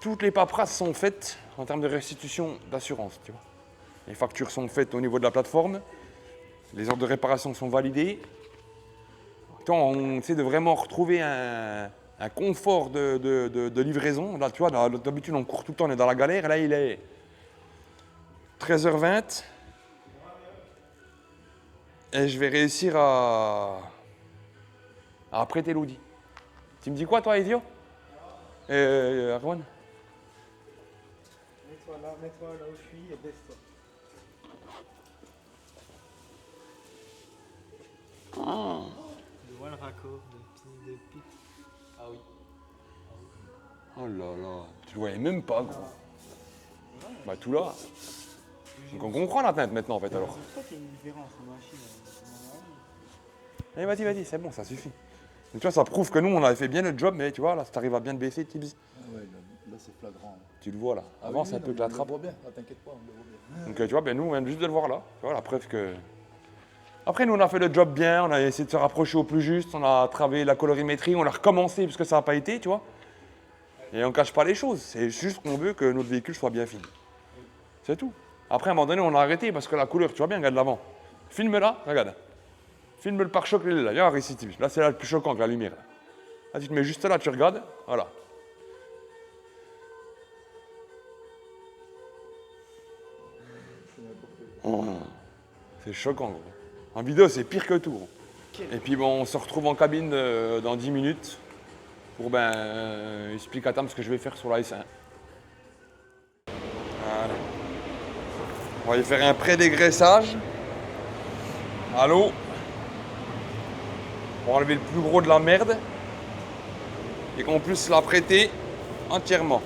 toutes les paperasses sont faites en termes de restitution d'assurance, tu vois. Les factures sont faites au niveau de la plateforme. Les ordres de réparation sont validés. On essaie de vraiment retrouver un confort de livraison. Là, tu vois, d'habitude, on court tout le temps, on est dans la galère. Là, il est 13h20. Et je vais réussir à prêter l'Audi. Tu me dis quoi, toi, idiot? Erwan? Mets-toi là où je suis et baisse-toi. Tu vois le raccord de pique. Ah oui. Oh là là, tu le voyais même pas, gros. Bah, tout là. Donc on comprend la teinte maintenant, en fait, alors. C'est toi qui as une différence en machine. Allez, vas-y, c'est bon, ça suffit. Donc, tu vois, ça prouve que nous, on avait fait bien le job, mais tu vois, là, si t'arrives à bien te baisser, Tibbs, Ah ouais, là c'est flagrant. tu le vois là. Ah Avant, oui, c'est un non, peu que mais la on le trappe. voit bien, ah, t'inquiète pas, on le voit bien. Donc, tu vois, ben, nous, on vient juste de le voir là. Tu vois, la preuve que. Après, nous, on a fait le job bien, on a essayé de se rapprocher au plus juste, on a travaillé la colorimétrie, on l'a recommencé puisque ça n'a pas été, tu vois. Et on cache pas les choses, c'est juste qu'on veut que notre véhicule soit bien fini. C'est tout. Après, à un moment donné, on a arrêté parce que la couleur, tu vois bien, regarde l'avant. Filme là, regarde. Filme le pare-choc, il est là. Regarde ici, là, c'est là le plus choquant que la lumière. Là, tu te mets juste là, tu regardes, voilà. Oh, c'est choquant, gros. En vidéo, c'est pire que tout, gros. Et puis, bon, on se retrouve en cabine dans 10 minutes pour, expliquer à Tam ce que je vais faire sur la S1. Voilà. On va y faire un pré-dégraissage. À l'eau. Pour enlever le plus gros de la merde. Et qu'on puisse la prêter entièrement.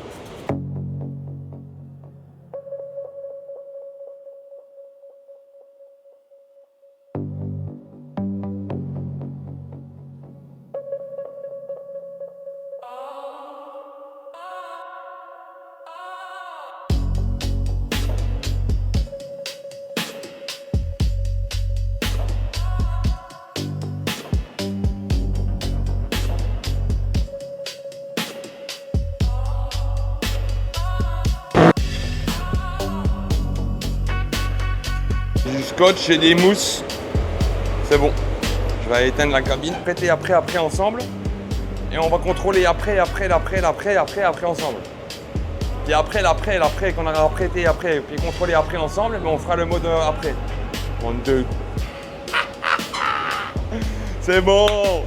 Du scotch et des mousses. C'est bon. Je vais éteindre la cabine, prêter après ensemble. Et on va contrôler après ensemble. Puis après qu'on aura prêté après, puis contrôler après ensemble, mais on fera le mode après. En deux. C'est bon.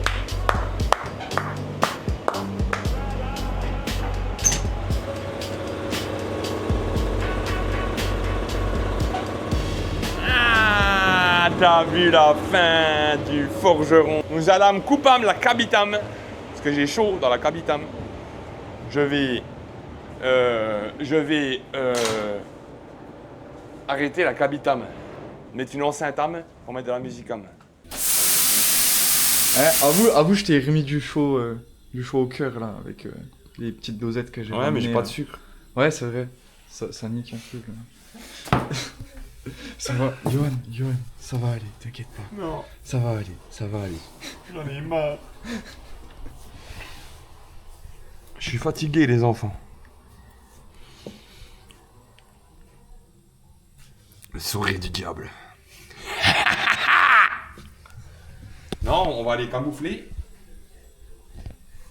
T'as vu la fin du forgeron. Nous allons couper la cabitam. Parce que j'ai chaud dans la cabitam. Je vais arrêter la cabitam. Mettre une enceinte âme pour mettre de la musique âme. Avoue, je t'ai remis du chaud au cœur là, avec les petites dosettes que j'ai Ouais, mais ramenées, j'ai pas de sucre. Ouais, c'est vrai. Ça nique un peu là. Ça va, Johan, ça va aller, t'inquiète pas. Non, Ça va aller. j'en ai marre. Je suis fatigué, les enfants. Le sourire du diable. Non, on va aller camoufler.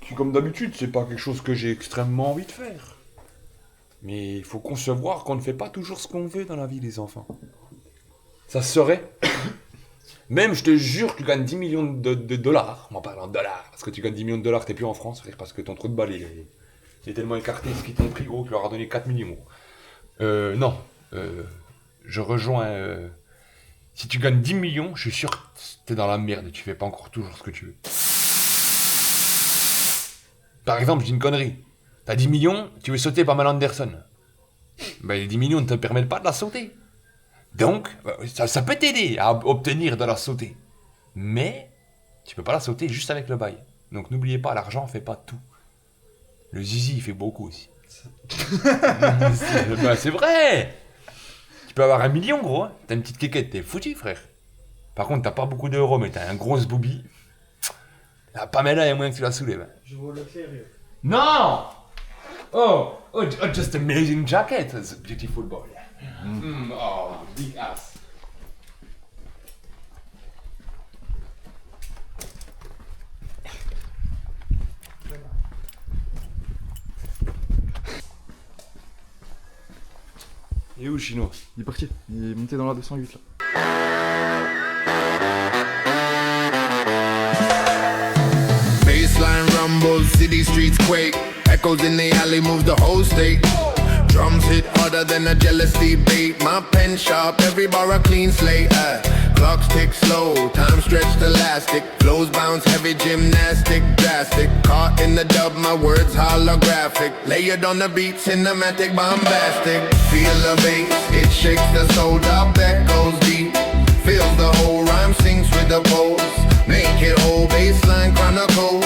Puis comme d'habitude, c'est pas quelque chose que j'ai extrêmement envie de faire. Mais il faut concevoir qu'on ne fait pas toujours ce qu'on veut dans la vie, les enfants. Ça serait... Même, je te jure, tu gagnes 10 millions de dollars. On parle en dollars. Parce que tu gagnes 10 millions de dollars, t'es plus en France, frère, parce que ton trou de balle, C'est tellement écarté ce qu'ils t'ont pris, gros, que leur a donné 4 millions, gros. Non. Je rejoins... si tu gagnes 10 millions, je suis sûr que t'es dans la merde et tu fais pas encore toujours ce que tu veux. Par exemple, je dis une connerie. T'as 10 millions, tu veux sauter Pamela Anderson. Ben, les 10 millions ne te permettent pas de la sauter. Donc, ça peut t'aider à obtenir de la sauter. Mais, tu peux pas la sauter juste avec le bail. Donc n'oubliez pas, l'argent fait pas tout. Le zizi, il fait beaucoup aussi. C'est vrai. Tu peux avoir 1 million, gros. Hein. T'as une petite quéquette, t'es foutu, frère. Par contre, t'as pas beaucoup d'euros, mais t'as un gros boubie. La Pamela, il y a moyen que tu la soulèves. Hein. Je vois le sérieux. Non! Oh, just amazing jacket. It's a beautiful boy. Oh, big ass. Il est où le chinois? Il est parti, il est monté dans la 208 là. Baseline rumbles, city streets quake. Echoes in the alley moves the whole state. Drums hit harder than a jealousy bait. My pen sharp, every bar a clean slate. Clocks tick slow, time stretched elastic. Flows bounce heavy, gymnastic, drastic. Caught in the dub, my words holographic. Layered on the beat, cinematic, bombastic. Feel the bass, it shakes the soul. Up echoes deep. Feels the whole rhyme, sinks with the pulse. Make it whole, baseline chronicles.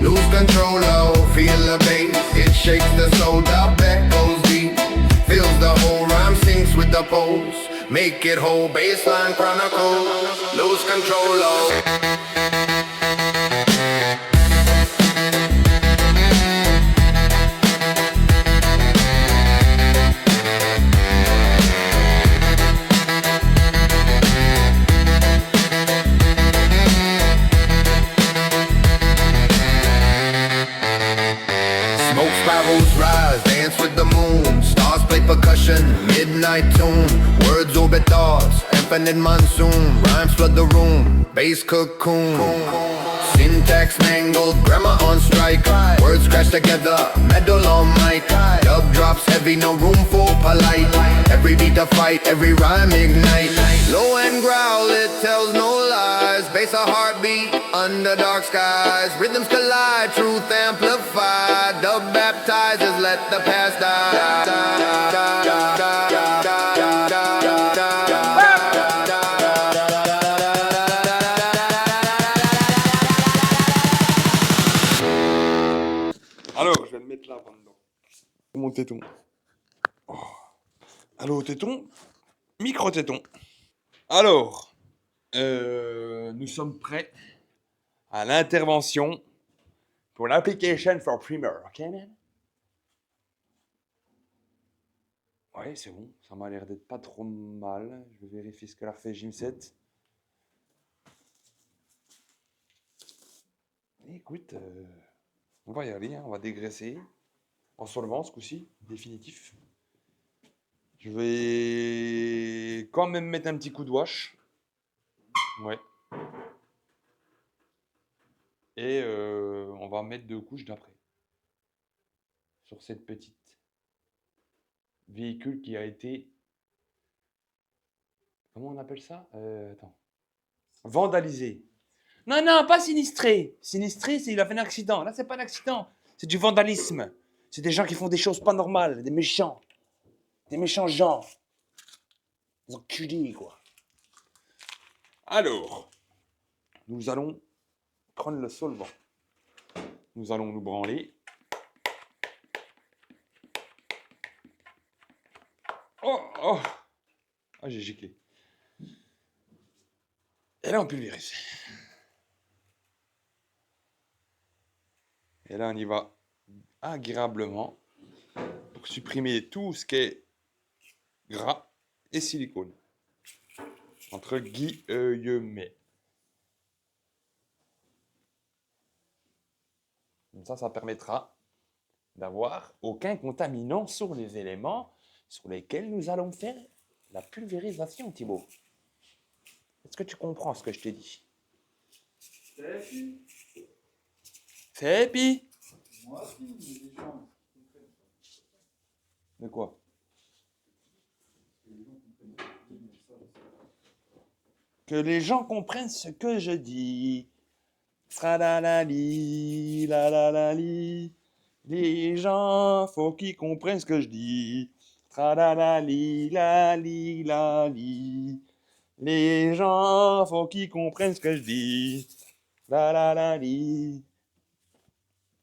Lose control, oh, feel the bass. It shakes the soul, up echoes deep. Feels the whole rhyme, sinks with the pulse. Make it whole, baseline chronicles. Lose control, oh. Smoke spirals rise, dance with the moon. Stars play percussion, midnight tune. Words orbit thoughts, infinite monsoon. Rhymes flood the room, bass cocoon. Syntax mangled, grammar on strike. Words crash together, metal on mic. Dub drops heavy, no room for polite. Every beat a fight, every rhyme ignite. Low and growl, it tells no lies. Bass a heartbeat under dark skies. Rhythms collide, truth amplified. Dub baptizes, let the past Alors, je vais le mettre là, maintenant. Mon téton. Oh. Allô, téton? Micro-téton. Alors, nous sommes prêts à l'intervention pour l'application for Premiere. Ok, man? Ouais, c'est bon. Ça m'a l'air d'être pas trop mal. Je vais vérifier ce que l'a fait Jim7. Écoute, on va y aller, hein, on va dégraisser. En solvant ce coup-ci, définitif. Je vais quand même mettre un petit coup de wash. Ouais. Et on va mettre 2 couches d'après. Sur cette petite véhicule qui a été... Comment on appelle ça? Attends. Vandalisé. Non, non, pas sinistré. Sinistré, c'est il a fait un accident. Là, c'est pas un accident. C'est du vandalisme. C'est des gens qui font des choses pas normales. Des méchants. Des méchants gens. Des enculés, quoi. Alors, nous allons prendre le solvant. Nous allons nous branler. Oh, oh. Ah, j'ai giclé. Et là, on pulvérise. Et là, on y va agréablement pour supprimer tout ce qui est gras et silicone. Entre guillemets. Comme ça permettra d'avoir aucun contaminant sur les éléments sur lesquels nous allons faire la pulvérisation, Thibaut. Est-ce que tu comprends ce que je t'ai dit? C'est épi. Moi aussi, mais des gens. De quoi? Que les gens comprennent ce que je dis. Tralalali, la la la li. Les gens, faut qu'ils comprennent ce que je dis. Tralalali, la li la li. Les gens, faut qu'ils comprennent ce que je dis. La la la li.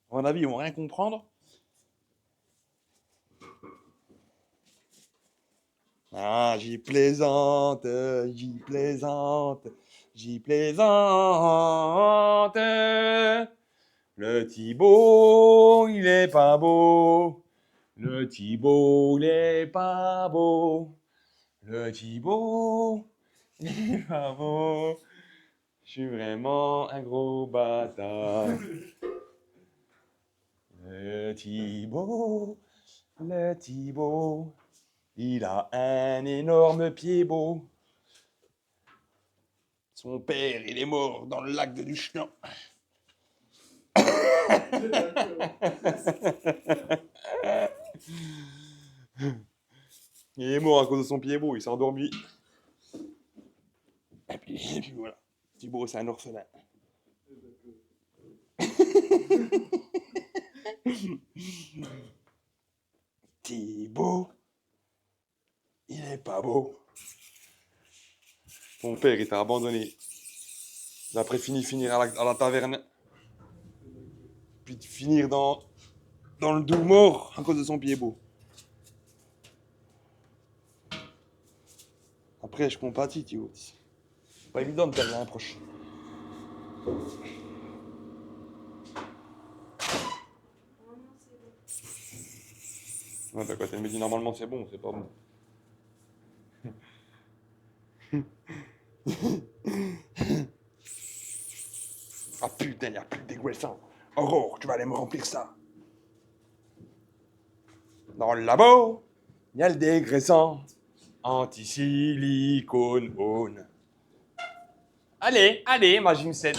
À mon avis, ils vont rien comprendre. Ah, j'y plaisante, j'y plaisante, j'y plaisante. Le Thibaut, il est pas beau. Le Thibaut, il est pas beau. Le Thibaut, il est pas beau. Je suis vraiment un gros bâtard. Le Thibaut, il a un énorme pied beau. Son père, il est mort dans le lac de Duchlan. Il est mort à cause de son pied beau, il s'est endormi. Et puis voilà, Thibaut, c'est un orphelin. Thibaut, il est pas beau. Mon père, il t'a abandonné. Il a préféré finir à la taverne. Puis de finir dans le doux mort à cause de son pied beau. Après, je compatis, Thibaut. C'est pas évident de perdre un proche. Ouais, bah quand elle me dit normalement c'est bon, c'est pas bon. Ah putain, y'a plus de dégraissant. Aurore, tu vas aller me remplir ça. Dans le labo, y'a le dégraissant. Anti-silicone on. Allez, ma gym 7.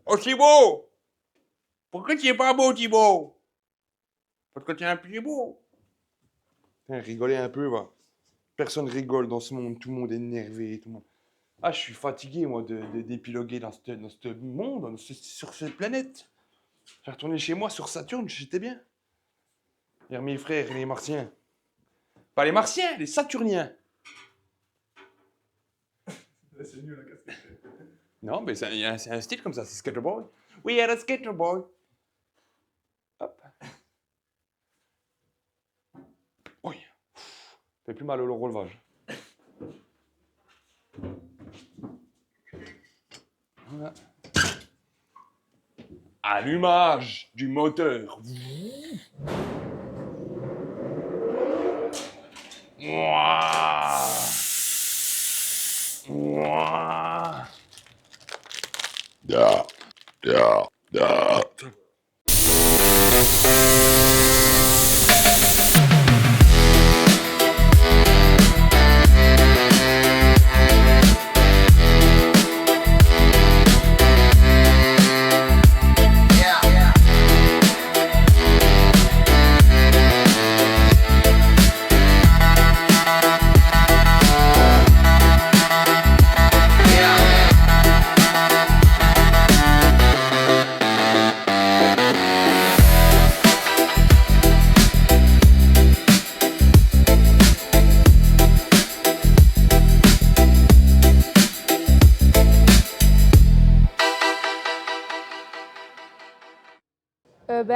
Oh Thibaut! Pourquoi tu es pas beau, Thibaut? Parce que tu es un pied beau. Rigolez un peu, va. Personne rigole dans ce monde, tout le monde est énervé, tout le monde. Ah, je suis fatigué, moi, d'épiloguer dans ce monde, sur cette planète. J'ai retourné chez moi sur Saturne, j'étais bien. Vers mes frères et les Martiens. Pas les Martiens, les Saturniens. C'est nul la casquette. Non, mais c'est un style comme ça, c'est Skater Boy. We are a Skater Boy. Hop. Oui. Fait plus mal le relevage. Voilà. Allumage du moteur. Mouah. Mouah. Da, da, da.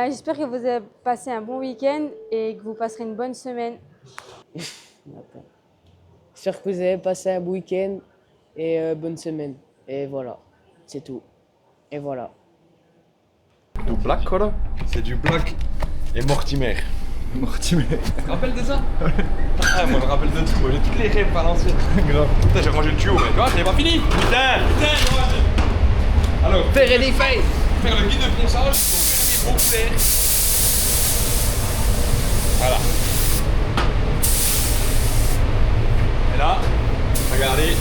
J'espère que vous avez passé un bon week-end et que vous passerez une bonne semaine. J'espère que vous avez passé un bon week-end et bonne semaine. Et voilà, c'est tout. Et voilà. Du Black, quoi là? C'est du Black et Mortimer. Mortimer. Tu te rappelles de ça? Ah, moi je me rappelle de tout, j'ai toutes les rêves à l'ancienne. Grave. Putain, j'ai rangé le tuyau, mais toi, c'est pas fini. Putain, Johan. Alors, Faire des faits. faire le guide de ponçage pour faire des au clair. Voilà. Et là, regardez.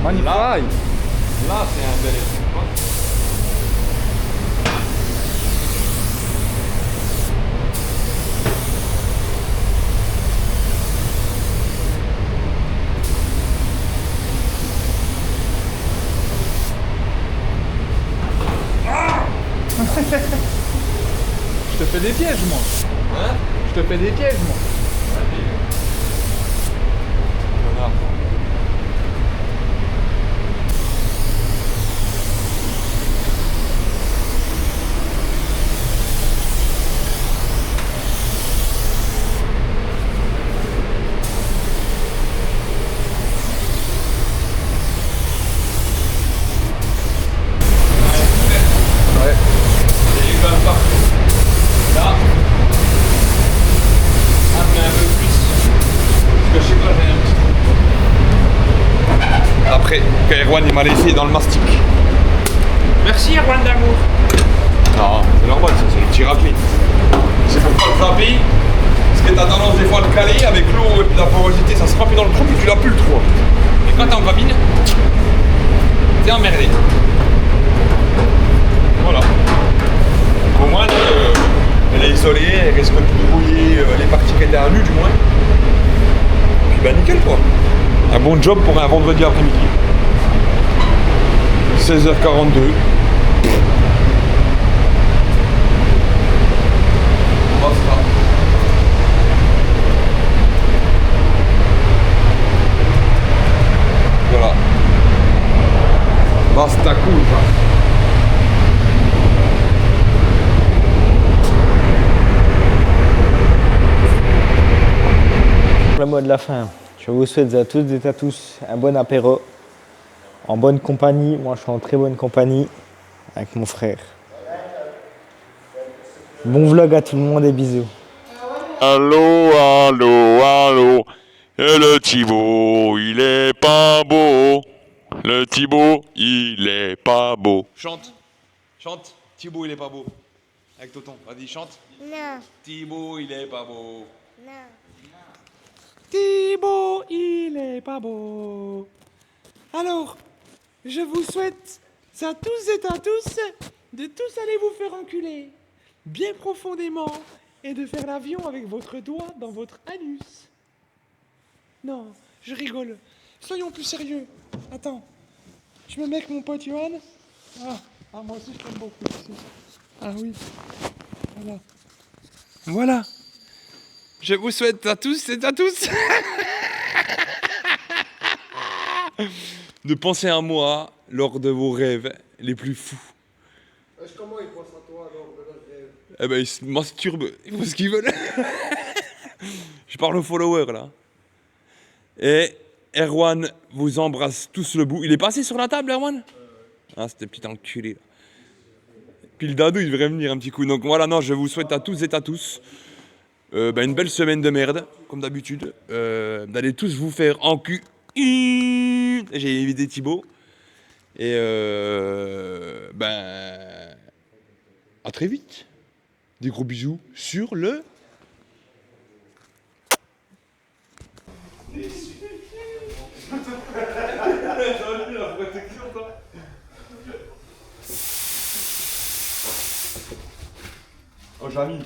Magnifique. Là, c'est un bel effet. Je te fais des pièges, moi. Hein? Je te fais des pièges, moi. Connard. Ouais. Et il va pas. Là. Ah, mais un peu plus. Parce que je sais pas, j'ai un petit trou. Après, quand Erwan il m'a laissé dans le mastic. Merci Erwan d'amour. Non, c'est normal, ça, c'est le petit raclé. C'est pour pas le frapper. Parce que t'as tendance des fois à le caler avec l'eau et puis la porosité, ça se frappe dans le trou puis tu l'as plus le trou. Et quand t'es en cabine, t'es emmerdé. Voilà. Au moins, elle est isolée, elle risque de brouiller les parties qui étaient à nu du moins. Puis bah nickel quoi. Un bon job pour un vendredi après-midi. 16h42. Basta. Voilà. Basta cool ça. Le mot de la fin. Je vous souhaite à toutes et à tous un bon apéro. En bonne compagnie. Moi, je suis en très bonne compagnie avec mon frère. Bon vlog à tout le monde et bisous. Allô, allô, allô. Et le Thibaut, il est pas beau. Le Thibaut, il est pas beau. Chante. Chante. Thibaut, il est pas beau. Avec Toton. Vas-y, chante. Non, Thibaut, il est pas beau. non. Thibaut, il est pas beau. Alors, je vous souhaite à tous et à tous de tous aller vous faire enculer bien profondément et de faire l'avion avec votre doigt dans votre anus. Non, je rigole. Soyons plus sérieux. Attends, je me mets avec mon pote Johan. Ah, moi aussi je t'aime beaucoup. Aussi. Ah oui, voilà. Voilà. Je vous souhaite à tous et à tous De penser à moi lors de vos rêves les plus fous. Comment ils pensent à toi alors de leur rêve? Eh ben, ils se masturbent. Ils font ce qu'ils veulent. Je parle aux followers, là. Et Erwan vous embrasse tous le bout. Il est passé sur la table, Erwan? Ah, c'était petit enculé, là. Puis le dadou, il devrait venir un petit coup. Donc voilà, non, je vous souhaite à tous et à tous une belle semaine de merde, comme d'habitude. D'aller tous vous faire en cul. J'ai évité Thibaut. Et à très vite. Des gros bisous sur le... Oh, Jamy.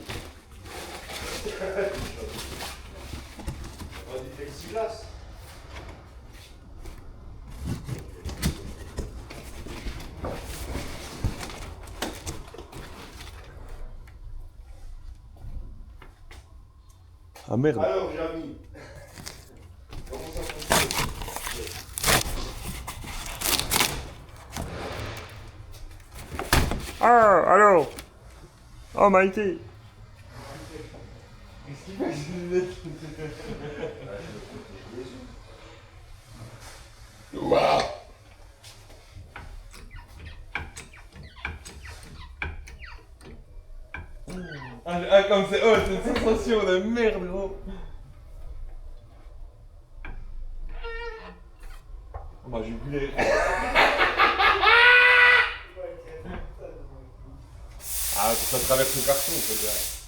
Ah merde. Alors, Jamy, comment ça fonctionne? Ah, allô. Oh, Maïté. Waouh. Ah, comme c'est... Oh, c'est une sensation de merde, gros. Oh, bah, j'ai bu les... ça traverse le carton, peut-être.